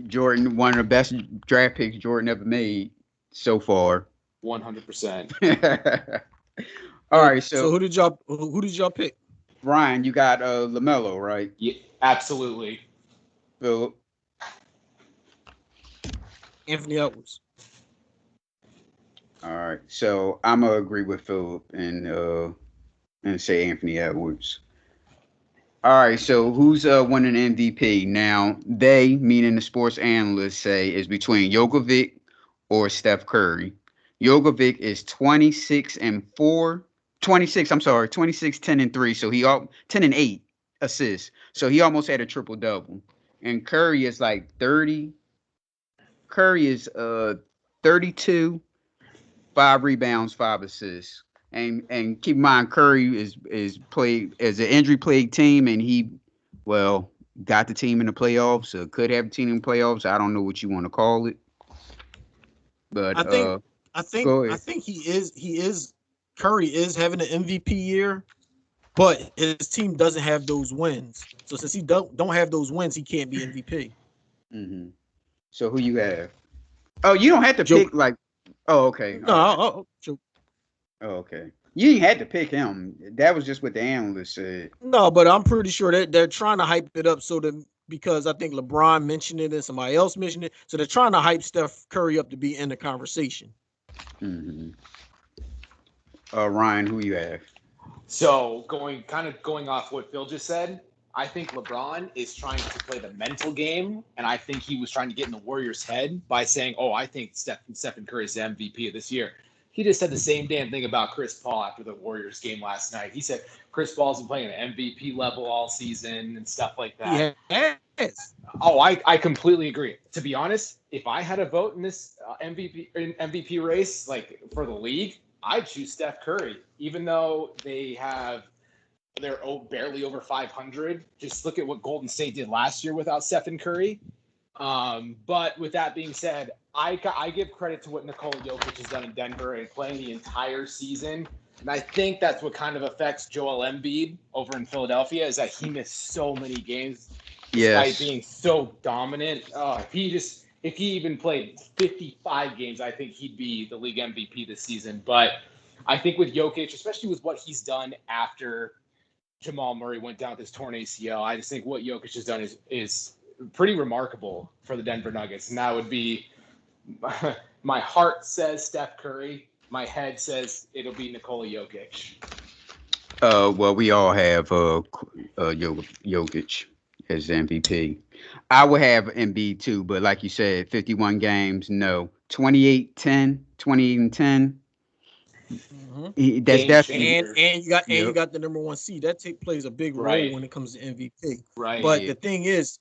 [SPEAKER 3] Jordan, one of the best draft picks Jordan ever made so far.
[SPEAKER 5] 100%.
[SPEAKER 3] All right,
[SPEAKER 4] So who did y'all pick?
[SPEAKER 3] Ryan, you got LaMelo, right?
[SPEAKER 5] Yeah, absolutely.
[SPEAKER 3] Philip.
[SPEAKER 4] Anthony Edwards.
[SPEAKER 3] All right, so I'm gonna agree with Philip and say Anthony Edwards. All right, so who's winning MVP now? They, meaning the sports analysts, say is between Jokovic or Steph Curry. Jokovic is 26-4. 26, I'm sorry, 26, 10 and 3. So he 10 and 8 assists. So he almost had a triple double. And Curry is like 30. Curry is 32, 5 rebounds, 5 assists. And keep in mind Curry is played as an injury plagued team, and he got the team in the playoffs, or could have a team in the playoffs. I don't know what you want to call it. But
[SPEAKER 4] I think he is Curry is having an MVP year, but his team doesn't have those wins. So since he don't have those wins, he can't be MVP.
[SPEAKER 3] Mm-hmm. So who you have? Oh, you don't have to
[SPEAKER 4] Joker.
[SPEAKER 3] pick like. Oh, okay.
[SPEAKER 4] No,
[SPEAKER 3] Oh, okay. You ain't had to pick him. That was just what the analyst said.
[SPEAKER 4] no, but I'm pretty sure that they're trying to hype it up so that because I think LeBron mentioned it and somebody else mentioned it, so they're trying to hype Steph Curry up to be in the conversation.
[SPEAKER 3] Mm-hmm. Ryan, who you have?
[SPEAKER 5] So going off what Phil just said, I think LeBron is trying to play the mental game, and I think he was trying to get in the Warriors' head by saying, "Oh, I think Stephen Curry is the MVP of this year." He just said the same damn thing about Chris Paul after the Warriors game last night. He said Chris Paul's been playing at MVP level all season and stuff like that.
[SPEAKER 4] He has.
[SPEAKER 5] Oh, I completely agree. To be honest, if I had a vote in this MVP race, like for the league, I'd choose Steph Curry, even though they're barely over 500. Just look at what Golden State did last year without Stephen Curry. But with that being said, I give credit to what Nikola Jokic has done in Denver and playing the entire season. And I think that's what kind of affects Joel Embiid over in Philadelphia is that he missed so many games despite being so dominant. If he even played 55 games, I think he'd be the league MVP this season. But I think with Jokic, especially with what he's done after Jamal Murray went down with his torn ACL, I just think what Jokic has done is pretty remarkable for the Denver Nuggets. And that would be my heart says Steph Curry. My head says it'll be Nikola Jokic.
[SPEAKER 3] Well, we all have Jokic as MVP. I would have Embiid too, but like you said, 51 games, no. 28-10, 28-10.
[SPEAKER 4] Mm-hmm.
[SPEAKER 3] That's definitely
[SPEAKER 4] and you got the number one seed. That plays a big role when it comes to MVP.
[SPEAKER 5] Right.
[SPEAKER 4] But the thing is,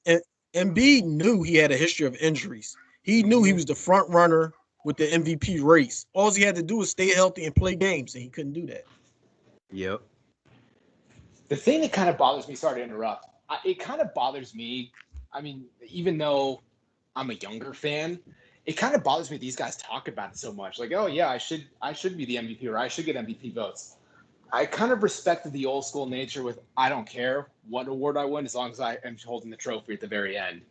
[SPEAKER 4] Embiid knew he had a history of injuries. He knew he was the front runner with the MVP race. All he had to do was stay healthy and play games, and he couldn't do that.
[SPEAKER 3] Yep.
[SPEAKER 5] The thing that kind of bothers me, sorry to interrupt, it kind of bothers me. I mean, even though I'm a younger fan, it kind of bothers me these guys talk about it so much. Like, oh yeah, I should be the MVP or I should get MVP votes. I kind of respected the old school nature with I don't care what award I win as long as I am holding the trophy at the very end.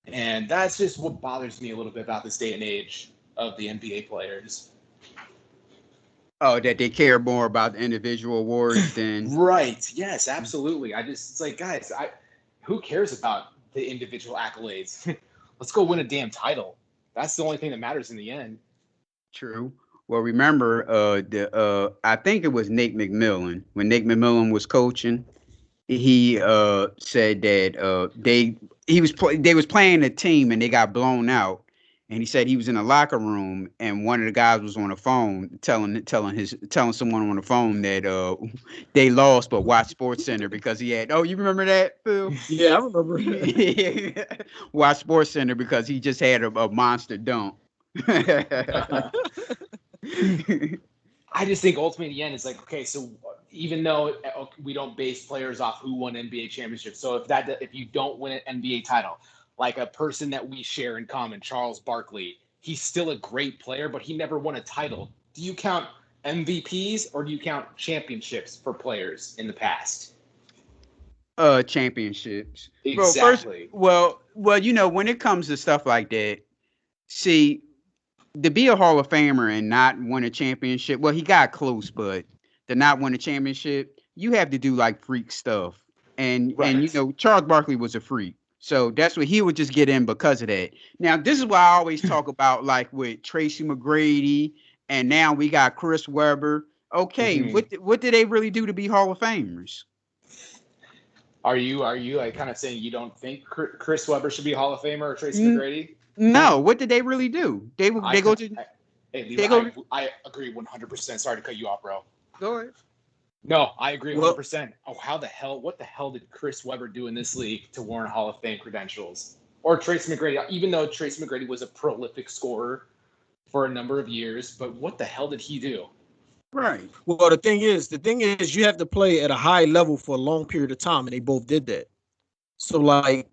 [SPEAKER 5] And that's just what bothers me a little bit about this day and age of the NBA players.
[SPEAKER 3] Oh, that they care more about the individual awards than
[SPEAKER 5] Right. Yes, absolutely. It's like, guys, who cares about the individual accolades? Let's go win a damn title. That's the only thing that matters in the end.
[SPEAKER 3] True. Well, remember, I think it was Nick McMillan when Nick McMillan was coaching. He said that they was playing a team and they got blown out, and he said he was in a locker room and one of the guys was on the phone telling someone on the phone that they lost but watch Sports Center because he had you remember that, Phil?
[SPEAKER 4] Yeah, I remember.
[SPEAKER 3] Watch Sports Center because he just had a monster dunk.
[SPEAKER 5] I just think ultimately in the end, it's like, okay, so even though we don't base players off who won NBA championships, so if you don't win an NBA title, like a person that we share in common, Charles Barkley, he's still a great player, but he never won a title. Do you count MVPs or do you count championships for players in the past?
[SPEAKER 3] Championships.
[SPEAKER 5] Exactly.
[SPEAKER 3] Well, when it comes to stuff like that, see, to be a Hall of Famer and not win a championship, well, he got close, but to not win a championship, you have to do like freak stuff. And Charles Barkley was a freak. So that's what he would just get in because of that. Now, this is why I always talk about like with Tracy McGrady, and now we got Chris Webber. Okay, what did they really do to be Hall of Famers?
[SPEAKER 5] Are you like kind of saying you don't think Chris Webber should be Hall of Famer or Tracy McGrady?
[SPEAKER 3] No, what did they really do? I
[SPEAKER 5] agree 100%. Sorry to cut you off, bro.
[SPEAKER 3] Go ahead.
[SPEAKER 5] No, I agree 100%. What the hell did Chris Webber do in this league to warrant Hall of Fame credentials? Or Tracy McGrady, even though Tracy McGrady was a prolific scorer for a number of years, but what the hell did he do?
[SPEAKER 3] Right.
[SPEAKER 4] Well, the thing is, you have to play at a high level for a long period of time, and they both did that. So, like,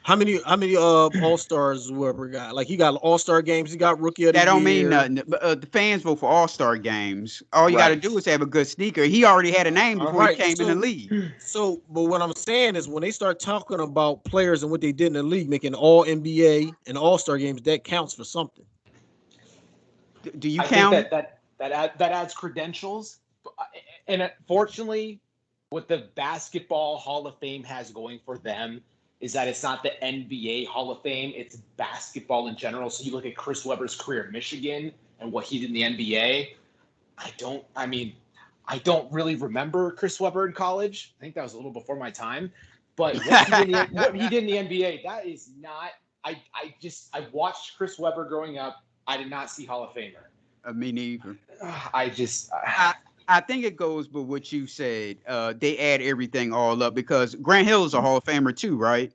[SPEAKER 4] how many All-Stars Webber got? Like, he got All-Star games. He got Rookie of the Year.
[SPEAKER 3] That don't mean nothing. But the fans vote for All-Star games. All you got to do is have a good sneaker. He already had a name before he came in the league.
[SPEAKER 4] So, but what I'm saying is when they start talking about players and what they did in the league, making all NBA and All-Star games, that counts for something.
[SPEAKER 5] Do you count? I think that adds credentials. And unfortunately, what the Basketball Hall of Fame has going for them is that it's not the NBA Hall of Fame, it's basketball in general. So you look at Chris Webber's career at Michigan and what he did in the NBA. I don't really remember Chris Webber in college. I think that was a little before my time. But what he did in the NBA, that is not – I watched Chris Webber growing up. I did not see Hall of Famer.
[SPEAKER 3] Me neither.
[SPEAKER 5] I
[SPEAKER 3] think it goes with what you said. They add everything all up because Grant Hill is a Hall of Famer too, right?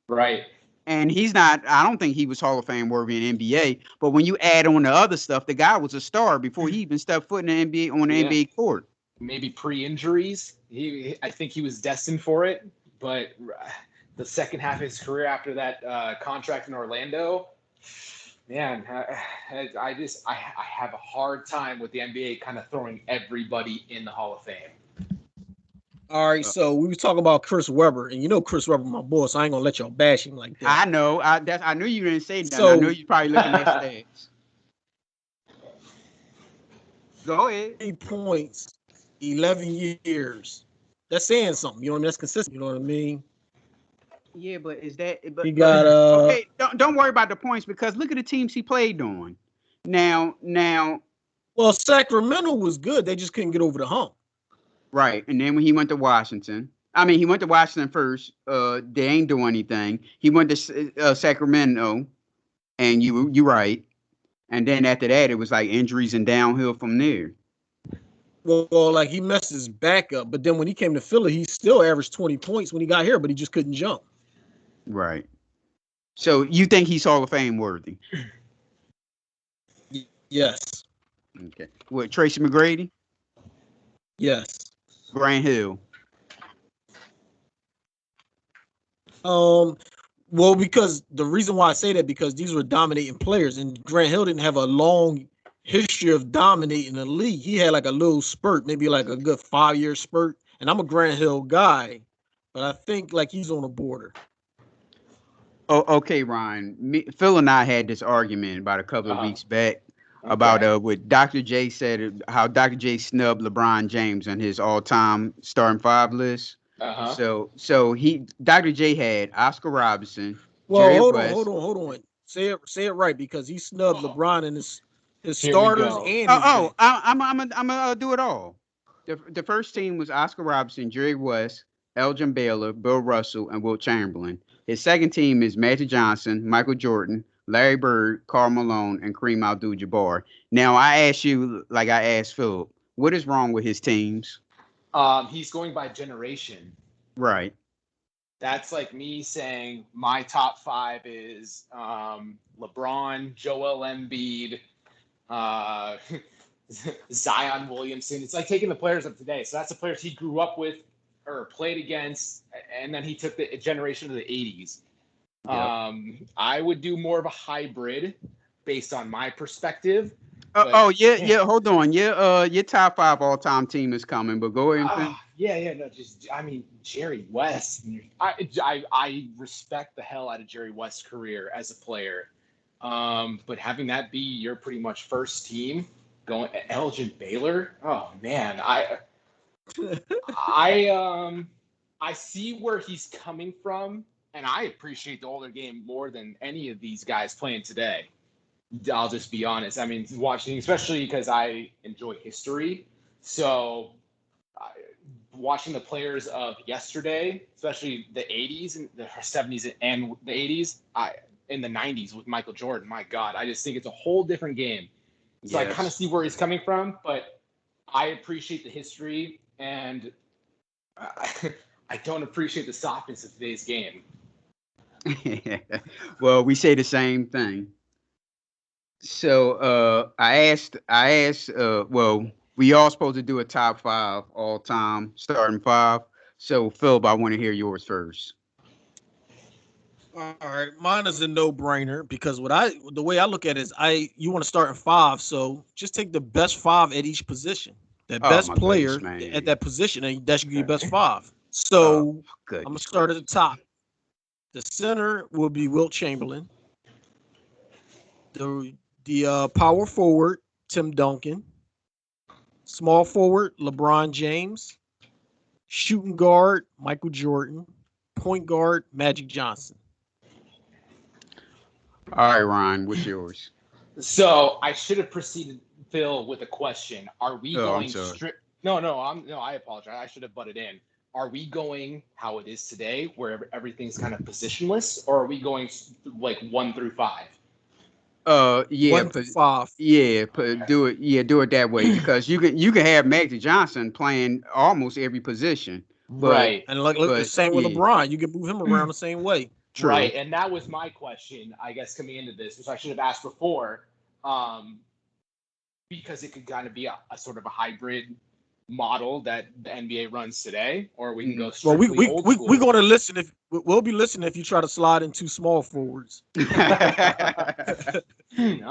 [SPEAKER 5] Right.
[SPEAKER 3] And he's not. I don't think he was Hall of Fame worthy in NBA. But when you add on the other stuff, the guy was a star before he even stepped foot in the NBA on the NBA court.
[SPEAKER 5] Maybe pre-injuries. I think he was destined for it. But the second half of his career after that contract in Orlando. Man, I have a hard time with the NBA kind of throwing everybody in the Hall of Fame.
[SPEAKER 4] All right, so we were talking about Chris Webber, and Chris Webber, my boy, so I ain't gonna let y'all bash him like that.
[SPEAKER 3] I know. I knew you didn't say that. So, I knew you probably looking at stats. Go ahead.
[SPEAKER 4] 8 points, 11 years. That's saying something. You know what I mean? That's consistent. You know what I mean?
[SPEAKER 3] Yeah, but is that? But,
[SPEAKER 4] he got
[SPEAKER 3] okay. Don't worry about the points because look at the teams he played on. Now.
[SPEAKER 4] Well, Sacramento was good. They just couldn't get over the hump.
[SPEAKER 3] Right, and then when he went to Washington, he went to Washington first. They ain't doing anything. He went to Sacramento, and you right. And then after that, it was like injuries and downhill from there.
[SPEAKER 4] Well, like he messed his back up, but then when he came to Philly, he still averaged 20 points when he got here, but he just couldn't jump.
[SPEAKER 3] Right. So you think he's Hall of Fame worthy?
[SPEAKER 4] Yes.
[SPEAKER 3] Okay. What, Tracy McGrady?
[SPEAKER 4] Yes.
[SPEAKER 3] Grant Hill?
[SPEAKER 4] Well, because the reason why I say that because these were dominating players, and Grant Hill didn't have a long history of dominating the league. He had like a little spurt, maybe like a good 5-year spurt. And I'm a Grant Hill guy, but I think like he's on the border.
[SPEAKER 3] Oh, okay, Ryan. Phil and I had this argument about a couple of weeks back about what Dr. J said, how Dr. J snubbed LeBron James on his all-time starting 5 list. So Dr. J had Oscar Robinson.
[SPEAKER 4] Well, hold on. Say it right because he snubbed LeBron in his His
[SPEAKER 5] Here we
[SPEAKER 4] starters
[SPEAKER 5] go.
[SPEAKER 4] and
[SPEAKER 3] I'm gonna do it all. The first team was Oscar Robertson, Jerry West, Elgin Baylor, Bill Russell, and Wilt Chamberlain. His second team is Magic Johnson, Michael Jordan, Larry Bird, Karl Malone, and Kareem Abdul-Jabbar. Now I ask you, like I asked Philip, what is wrong with his teams?
[SPEAKER 5] He's going by generation.
[SPEAKER 3] Right.
[SPEAKER 5] That's like me saying my top 5 is LeBron, Joel Embiid, Zion Williamson. It's like taking the players of today. So that's the players he grew up with or played against, and then he took the generation of the 80s. Yep. I would do more of a hybrid based on my perspective.
[SPEAKER 3] Yeah. Hold on. Your top 5 all-time team is coming, but go ahead.
[SPEAKER 5] Jerry West. I respect the hell out of Jerry West's career as a player, but having that be your pretty much first team, going Elgin Baylor. Oh man, I see where he's coming from, and I appreciate the older game more than any of these guys playing today. I'll just be honest. I mean, watching, especially because I enjoy history. So watching the players of yesterday, especially the 80s and the 70s and the 80s, in the 90s with Michael Jordan, my God, I just think it's a whole different game. So yes. I kind of see where he's coming from, but I appreciate the history, and I don't appreciate the softness of today's game.
[SPEAKER 3] Well, we say the same thing. So I asked, we all supposed to do a top 5 all time starting 5. So Philip, I want to hear yours first.
[SPEAKER 4] All right, mine is a no-brainer because the way I look at it is you want to start in 5, so just take the best 5 at each position. The best player at that position, and that should be your best 5. So I'm gonna start at the top. The center will be Wilt Chamberlain. The power forward, Tim Duncan. Small forward, LeBron James. Shooting guard, Michael Jordan. Point guard, Magic Johnson.
[SPEAKER 3] All right, Ryan, what's yours?
[SPEAKER 5] So I should have preceded Phil with a question. Are we going strict? No, I apologize. I should have butted in. Are we going how it is today, where everything's kind of positionless, or are we going like 1 through 5?
[SPEAKER 4] 1 through 5.
[SPEAKER 3] Yeah, do it. Yeah, do it that way because you can have Magic Johnson playing almost every position.
[SPEAKER 5] Right.
[SPEAKER 4] And the same with LeBron. You can move him around the same way.
[SPEAKER 5] True. Right. And that was my question, I guess, coming into this, which I should have asked before, because it could kind of be a sort of a hybrid model that the NBA runs today, or we can go strictly old school.
[SPEAKER 4] We're going to listen we'll be listening if you try to slide in 2 small forwards.
[SPEAKER 5] All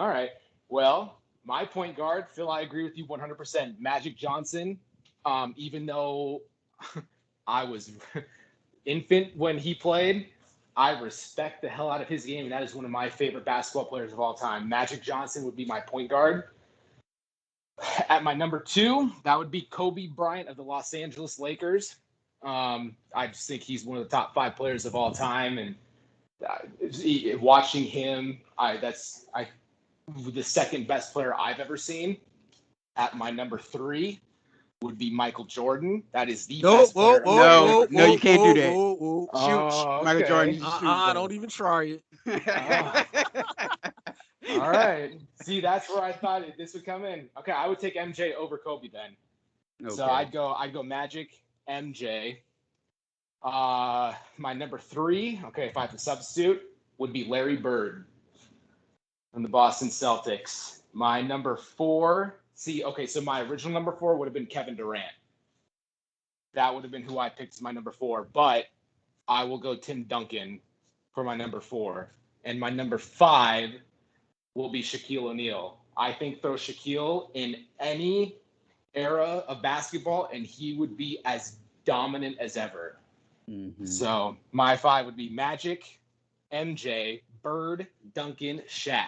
[SPEAKER 5] right. Well, my point guard, Phil, I agree with you 100%. Magic Johnson, even though I was infant when he played, I respect the hell out of his game, and that is one of my favorite basketball players of all time. Magic Johnson would be my point guard. At my number 2, that would be Kobe Bryant of the Los Angeles Lakers. I just think he's one of the top 5 players of all time, and watching him, that's the second best player I've ever seen. At my number 3 would be Michael Jordan. That is the best player.
[SPEAKER 3] No, you can't do that.
[SPEAKER 5] Shoot,
[SPEAKER 3] Michael Jordan.
[SPEAKER 4] Don't even try it.
[SPEAKER 5] All right. See, that's where I thought this would come in. Okay, I would take MJ over Kobe then. Okay. So I'd go Magic, MJ. My number 3, okay, if I have to substitute, would be Larry Bird from the Boston Celtics. My number 4, so my original number 4 would have been Kevin Durant. That would have been who I picked as my number 4, but I will go Tim Duncan for my number 4. And my number 5 will be Shaquille O'Neal. I think throw Shaquille in any era of basketball, and he would be as dominant as ever. Mm-hmm. So my 5 would be Magic, MJ, Bird, Duncan, Shaq.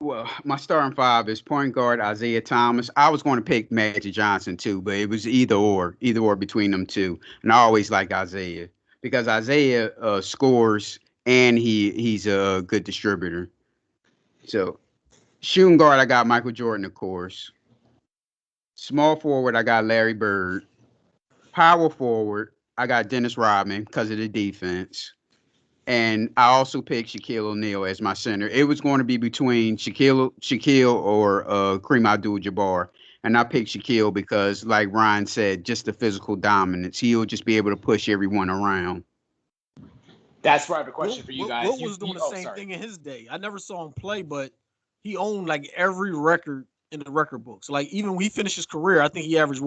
[SPEAKER 3] Well, my starting 5 is point guard Isaiah Thomas. I was going to pick Magic Johnson too, but it was either or between them two. And I always like Isaiah because Isaiah scores and he's a good distributor. So Shooting guard, I got Michael Jordan, of course. Small forward, I got Larry Bird. Power forward, I got Dennis Rodman because of the defense. And I also picked Shaquille O'Neal as my center. It was going to be between Shaquille or Kareem Abdul-Jabbar. And I picked Shaquille because, like Ryan said, just the physical dominance. He'll just be able to push everyone around.
[SPEAKER 5] That's where I have a question for you guys.
[SPEAKER 4] Wilt was doing the same thing in his day. I never saw him play, but he owned like every record in the record books. Like even when he finished his career, I think he averaged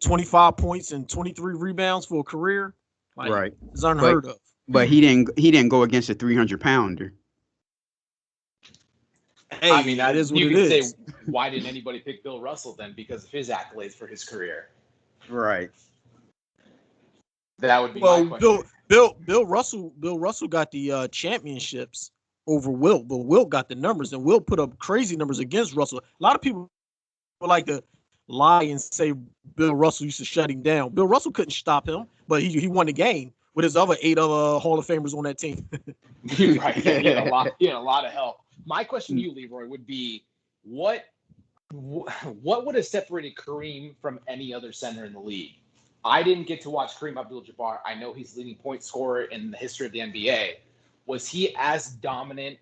[SPEAKER 4] 25 points and 23 rebounds for a career. Like,
[SPEAKER 3] right.
[SPEAKER 4] It's unheard of.
[SPEAKER 3] But he didn't go against a 300-pounder.
[SPEAKER 4] Hey,
[SPEAKER 5] I mean,
[SPEAKER 4] that is what
[SPEAKER 5] you
[SPEAKER 4] it
[SPEAKER 5] could
[SPEAKER 4] is.
[SPEAKER 5] say, why didn't anybody pick Bill Russell then? Because of his accolades for his career.
[SPEAKER 3] Right.
[SPEAKER 5] That would be my question.
[SPEAKER 4] Bill Russell got the championships over Wilt, but Wilt got the numbers, and Wilt put up crazy numbers against Russell. A lot of people would like to lie and say Bill Russell used to shut him down. Bill Russell couldn't stop him, but he won the game with his other 8 other Hall of Famers on that team.
[SPEAKER 5] Right. Yeah, he had a lot of help. My question to you, Leroy, would be what would have separated Kareem from any other center in the league? I didn't get to watch Kareem Abdul-Jabbar. I know he's leading point scorer in the history of the NBA. Was he as dominant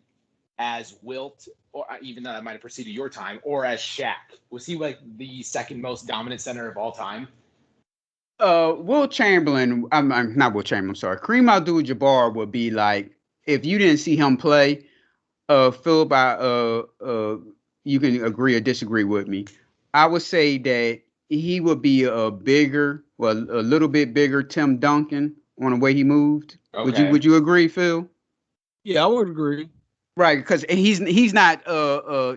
[SPEAKER 5] as Wilt, or even though that might have preceded your time, or as Shaq? Was he like the second most dominant center of all time?
[SPEAKER 3] Will Chamberlain, I'm not Will Chamberlain, I'm sorry. Kareem Abdul-Jabbar would be like, if you didn't see him play, Philip, you can agree or disagree with me. I would say that he would be a little bit bigger Tim Duncan on the way he moved.
[SPEAKER 5] Okay.
[SPEAKER 3] Would you agree, Phil?
[SPEAKER 4] Yeah, I would agree.
[SPEAKER 3] Right, because he's not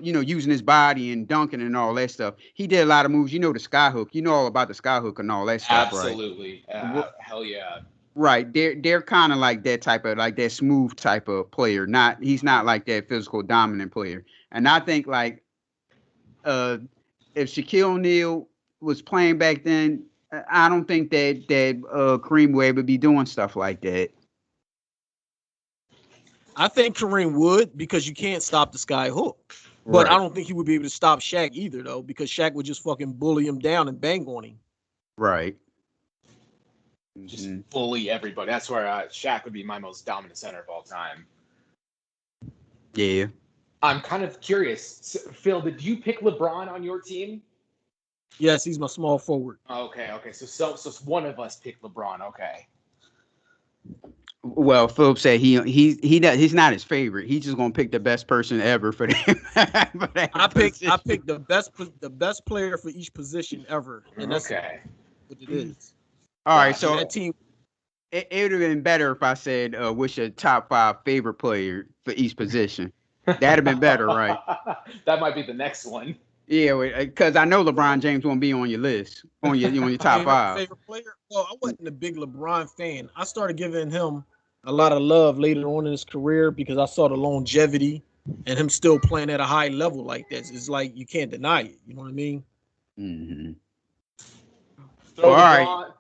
[SPEAKER 3] using his body and dunking and all that stuff. He did a lot of moves. You know the sky hook. You know all about the sky hook and all that stuff,
[SPEAKER 5] Absolutely.
[SPEAKER 3] right?
[SPEAKER 5] Hell yeah.
[SPEAKER 3] Right. They're kind of like that type of like that smooth type of player. He's not like that physical dominant player. And I think like if Shaquille O'Neal was playing back then, I don't think that Kareem would ever be doing stuff like that.
[SPEAKER 4] I think Kareem would, because you can't stop the sky hook. But I don't think he would be able to stop Shaq either, though, because Shaq would just fucking bully him down and bang on him.
[SPEAKER 3] Right.
[SPEAKER 5] Just bully everybody. That's where Shaq would be my most dominant center of all time.
[SPEAKER 3] Yeah.
[SPEAKER 5] I'm kind of curious. Phil, did you pick LeBron on your team?
[SPEAKER 4] Yes, he's my small forward.
[SPEAKER 5] Okay. So one of us picked LeBron. Okay.
[SPEAKER 3] Well, Philip said he's not his favorite. He's just gonna pick the best person ever for them. I
[SPEAKER 4] picked the best player for each position ever, and that's what it is.
[SPEAKER 3] All right, so
[SPEAKER 4] that team.
[SPEAKER 3] It would have been better if I said what's your top 5 favorite player for each position. That'd have been better, right?
[SPEAKER 5] That might be the next one.
[SPEAKER 3] Yeah, because I know LeBron James won't be on your list, on your top 5.
[SPEAKER 4] Favorite player? Well, I wasn't a big LeBron fan. I started giving him a lot of love later on in his career because I saw the longevity and him still playing at a high level like that. It's like you can't deny it. You know what I mean?
[SPEAKER 3] Mm-hmm.
[SPEAKER 5] Throw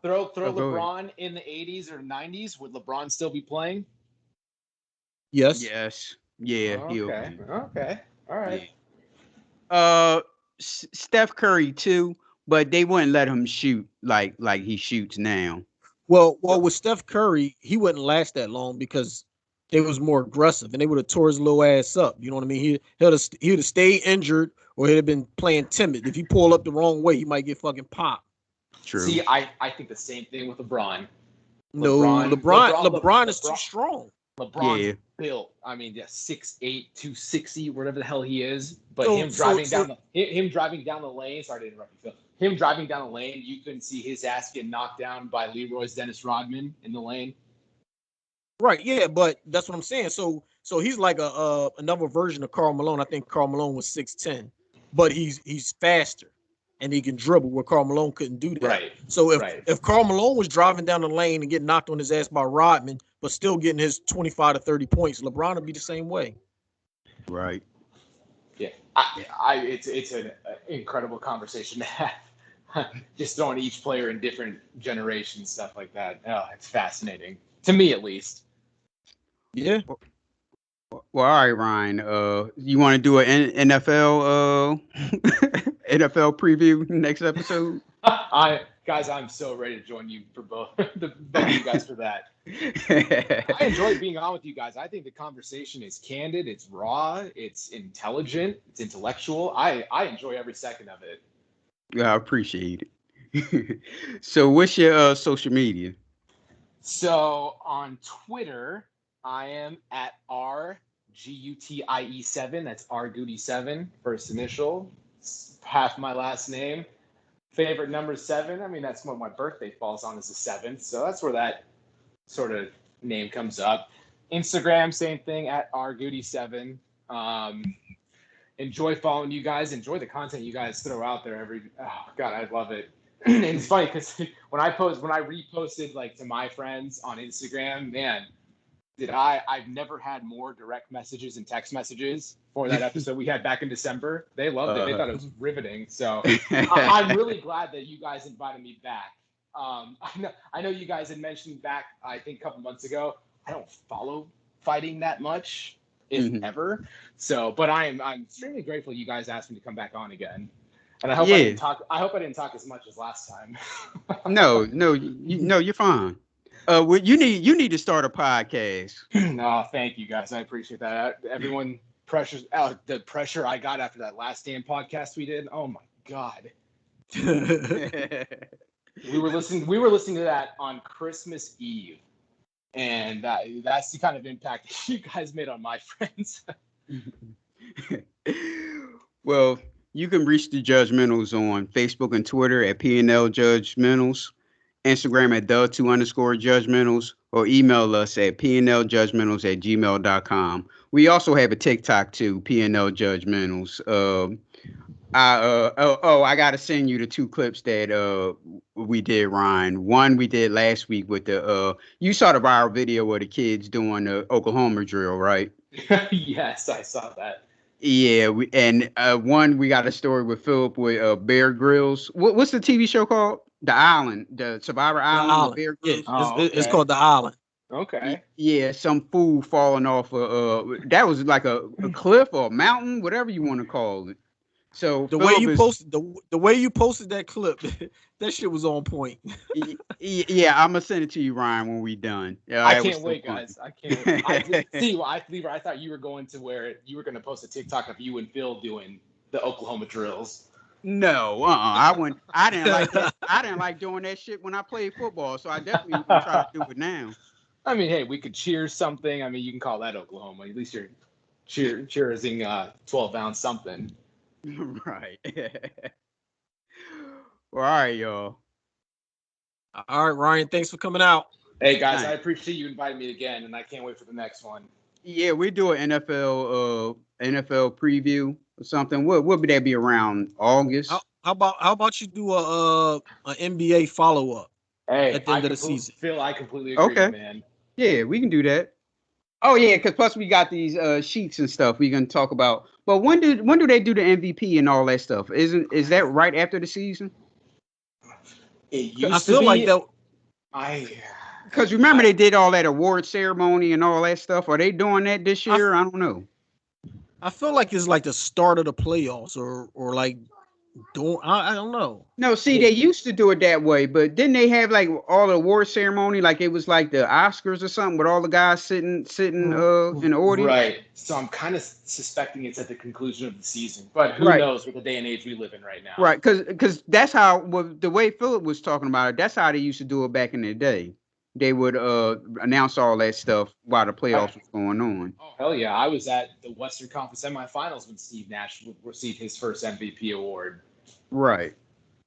[SPEAKER 5] LeBron in the 80s or 90s. Would LeBron still be playing?
[SPEAKER 3] Yes. Yeah.
[SPEAKER 5] Okay. All right.
[SPEAKER 3] Yeah. Steph Curry too, but they wouldn't let him shoot like he shoots now.
[SPEAKER 4] Well, with Steph Curry, he wouldn't last that long because they was more aggressive and they would have tore his little ass up. You know what I mean? He would have stayed injured or he'd have been playing timid. If he pulled up the wrong way, he might get fucking popped.
[SPEAKER 3] True.
[SPEAKER 5] See, I think the same thing with LeBron.
[SPEAKER 4] LeBron is too strong.
[SPEAKER 5] LeBron's built. I mean, 6'8", 260, whatever the hell he is. But him driving down the lane. Sorry to interrupt you, Phil. Him driving down the lane, you couldn't see his ass get knocked down by Leroy's Dennis Rodman in the lane.
[SPEAKER 4] Right, yeah, but that's what I'm saying. So he's like another version of Karl Malone. I think Karl Malone was 6'10", but he's faster and he can dribble where Karl Malone couldn't do that.
[SPEAKER 5] Right.
[SPEAKER 4] So if Karl Malone was driving down the lane and getting knocked on his ass by Rodman, but still getting his 25 to 30 points, LeBron would be the same way.
[SPEAKER 3] Right.
[SPEAKER 5] Yeah, it's an incredible conversation to have. Just throwing each player in different generations, stuff like that. Oh, it's fascinating to me, at least.
[SPEAKER 4] Yeah.
[SPEAKER 3] Well, all right, Ryan. You want to do an NFL NFL preview next episode?
[SPEAKER 5] I'm so ready to join you for both both of you guys for that. I enjoy being on with you guys. I think the conversation is candid, it's raw, it's intelligent, it's intellectual. I enjoy every second of it.
[SPEAKER 3] Yeah, I appreciate it. So, what's your social media?
[SPEAKER 5] So on Twitter, I am at RGUTIE7. That's RGutie7, first initial, half my last name. Favorite number 7. I mean, that's what my birthday falls on, is the 7th. So that's where that sort of name comes up. Instagram, same thing, at RGutie7. Enjoy following you guys. Enjoy the content you guys throw out there God, I love it. And it's funny because when I reposted like to my friends on Instagram, man, I've never had more direct messages and text messages for that episode we had back in December. They loved it. They thought it was riveting. So I'm really glad that you guys invited me back. I know you guys had mentioned back, I think a couple months ago, I don't follow fighting that much, if ever. So, but I'm extremely grateful you guys asked me to come back on again. And I hope I didn't talk as much as last time.
[SPEAKER 3] No, you're fine. You need to start a podcast.
[SPEAKER 5] No, thank you guys. I appreciate that. Everyone pressures out the pressure I got after that last damn podcast we did. Oh my God. We were listening to that on Christmas Eve. And that's the kind of impact that you guys made on my friends.
[SPEAKER 3] Well, you can reach the Judgmentals on Facebook and Twitter at P&L Judgmentals, Instagram at the2_Judgmentals, or email us at pnljudgmentals@gmail.com. We also have a TikTok too, P&L Judgmentals. I gotta send you the 2 clips that we did, Ryan. One we did last week with the you saw the viral video of the kids doing the Oklahoma drill, right?
[SPEAKER 5] Yes, I saw that.
[SPEAKER 3] Yeah, one we got a story with Philip with Bear Grylls. What's the TV show called? The Island, the Survivor Island.
[SPEAKER 4] The
[SPEAKER 3] Bear
[SPEAKER 4] Island.
[SPEAKER 3] Grylls.
[SPEAKER 4] Yeah, it's called The Island.
[SPEAKER 5] Okay.
[SPEAKER 3] Yeah, some fool falling off that was like a cliff or a mountain, whatever you want to call it. So
[SPEAKER 4] the way you posted that clip, that shit was on point.
[SPEAKER 3] Yeah, I'm gonna send it to you, Ryan, when we done.
[SPEAKER 5] I can't wait, guys. I can't wait. I thought you were going to where you were going to post a TikTok of you and Phil doing the Oklahoma drills.
[SPEAKER 3] No, I didn't like that. I didn't like doing that shit when I played football, so I definitely gonna try to do it now.
[SPEAKER 5] I mean, hey, we could cheer something. I mean, you can call that Oklahoma. At least you're cheersing 12-ounce something.
[SPEAKER 3] Right. Well, all right, y'all.
[SPEAKER 4] All right, Ryan, thanks for coming out.
[SPEAKER 5] Hey, guys, I appreciate you inviting me again, and I can't wait for the next one.
[SPEAKER 3] Yeah, we do an NFL preview or something. What would that be around August?
[SPEAKER 4] How about you do a NBA follow up at the end of the season?
[SPEAKER 5] Phil, I completely agree, man.
[SPEAKER 3] Yeah, we can do that. Oh yeah, because plus we got these sheets and stuff we can talk about. But when do they do the MVP and all that stuff? Is that right after the season?
[SPEAKER 5] It used
[SPEAKER 4] I feel like that.
[SPEAKER 3] Because remember they did all that award ceremony and all that stuff. Are they doing that this year? I don't know.
[SPEAKER 4] I feel like it's like the start of the playoffs or like I don't know.
[SPEAKER 3] No, see, they used to do it that way, but didn't they have like all the award ceremony, like it was like the Oscars or something, with all the guys sitting in the audience?
[SPEAKER 5] Right. So I'm kind of suspecting it's at the conclusion of the season, but who knows with the day and age we live in right now?
[SPEAKER 3] Right, because that's how the way Philip was talking about it. That's how they used to do it back in the day. They would announce all that stuff while the playoffs was going on.
[SPEAKER 5] Oh, hell yeah. I was at the Western Conference semifinals when Steve Nash would receive his first MVP award.
[SPEAKER 3] Right.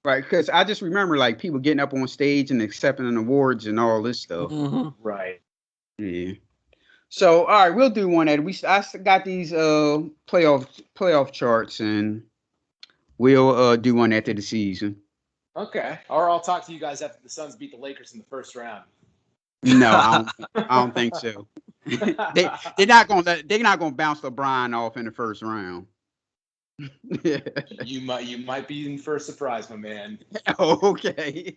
[SPEAKER 3] Because I just remember like people getting up on stage and accepting awards and all this stuff.
[SPEAKER 4] Mm-hmm.
[SPEAKER 5] Right.
[SPEAKER 3] Yeah. So, all right, we'll do one at I got these playoff charts, and we'll do one after the season.
[SPEAKER 5] Okay. Or I'll talk to you guys after the Suns beat the Lakers in the first round.
[SPEAKER 3] No, I don't think so. They're not gonna bounce LeBron off in the first round.
[SPEAKER 5] You might be in for a surprise, my man.
[SPEAKER 3] Okay.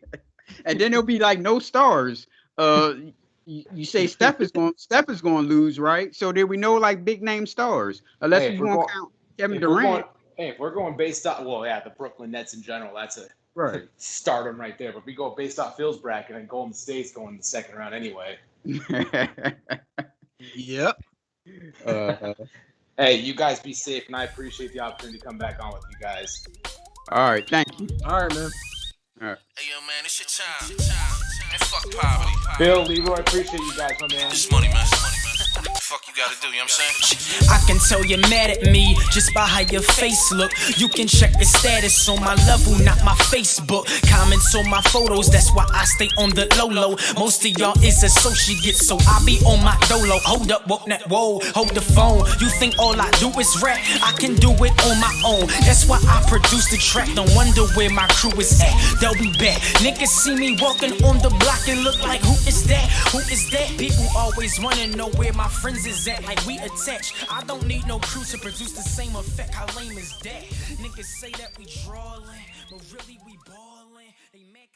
[SPEAKER 3] And then there'll be like no stars. you say Steph is going to lose, right? So there we know like big name stars, unless
[SPEAKER 5] Hey,
[SPEAKER 3] we want to count Kevin
[SPEAKER 5] if we're
[SPEAKER 3] Durant.
[SPEAKER 5] going, hey, if we're going based off, well, yeah, the Brooklyn Nets in general, that's a
[SPEAKER 3] Right.
[SPEAKER 5] stardom right there. But if we go based off Phil's bracket, and Golden State's going in the second round anyway.
[SPEAKER 4] Yep.
[SPEAKER 5] Hey, you guys be safe, and I appreciate the opportunity to come back on with you guys.
[SPEAKER 3] All right, thank you.
[SPEAKER 4] All right, man.
[SPEAKER 3] All right.
[SPEAKER 2] Hey, yo, man, it's your time. And fuck poverty.
[SPEAKER 5] Bill, Leroy, appreciate you guys, my man.
[SPEAKER 2] This money, man. Fuck you gotta do, you know what I'm saying?
[SPEAKER 1] I can tell you're mad at me just by how your face look. You can check the status on my level, not my Facebook. Comments on my photos, that's why I stay on the low. Most of y'all is associates, so I be on my dolo. Hold up, whoa, hold the phone. You think all I do is rap? I can do it on my own. That's why I produce the track. Don't wonder where my crew is at. They'll be back. Niggas see me walking on the block and look like, who is that? Who is that? People always wanna know where my friends is at, like we attached. I don't need no crew to produce the same effect. How lame is that? Niggas say that we drawlin', but really we ballin'. They make